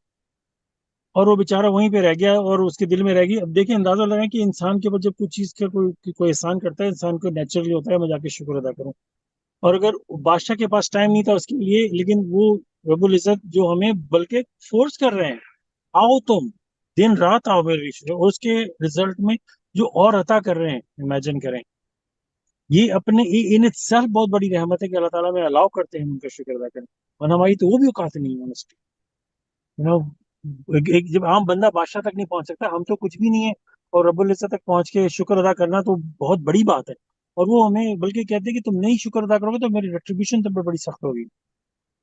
اور وہ بیچارہ وہیں پہ رہ گیا اور اس کے دل میں رہ گئی. اب دیکھیں، اندازہ لگائیں کہ انسان کے اوپر جب کوئی چیز کا کوئی احسان کرتا ہے، انسان کو نیچرلی ہوتا ہے میں جا کے شکر ادا کروں. اور اگر بادشاہ کے پاس ٹائم نہیں تھا اس کے لیے، لیکن وہ رب العزت جو ہمیں بلکہ فورس کر رہے ہیں، آؤ تم دن رات آؤ میرے رشتے، اور اس کے رزلٹ میں جو اور عطا کر رہے ہیں، امیجن کریں. یہ اپنے ان سیلف بہت بڑی رحمت ہے کہ اللہ تعالیٰ میں الاؤ کرتے ہیں ان کا شکر ادا کریں. اور ہماری تو وہ بھی اوقات نہیں ہے honestly. جب عام بندہ بادشاہ تک نہیں پہنچ سکتا، ہم تو کچھ بھی نہیں ہے، اور رب العزت تک پہنچ کے شکر ادا کرنا تو بہت بڑی بات ہے. اور وہ ہمیں بلکہ کہتے ہیں کہ تم نہیں شکر ادا کرو گے تو میری ریٹریبیوشن تم پہ بڑی سخت ہوگی.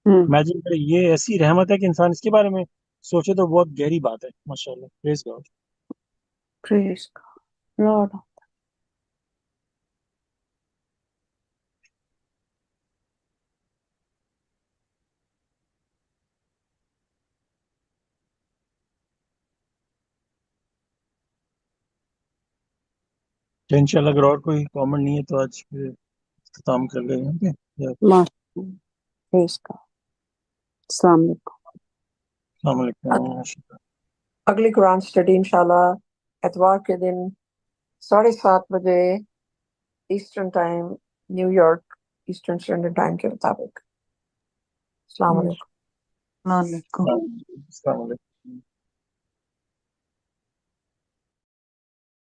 امیجن کریں، یہ ایسی رحمت ہے کہ انسان اس کے بارے میں سوچے تو بہت گہری بات ہے. ماشاءاللہ، پریز گاڈ. پریز گاڈ. لارڈ. انشاءاللہ اگر اور کوئی کامنٹ نہیں ہے تو آج اختتام کر لیں گے. پریز گاڈ. السلام علیکم. السلام علیکم. اگلی قرآن اسٹڈی انشاءاللہ اتوار کے دن 7:30 بجے eastern time, new York eastern standard time کے مطابق. السلام علیکم. السلام علیکم. السلام علیکم.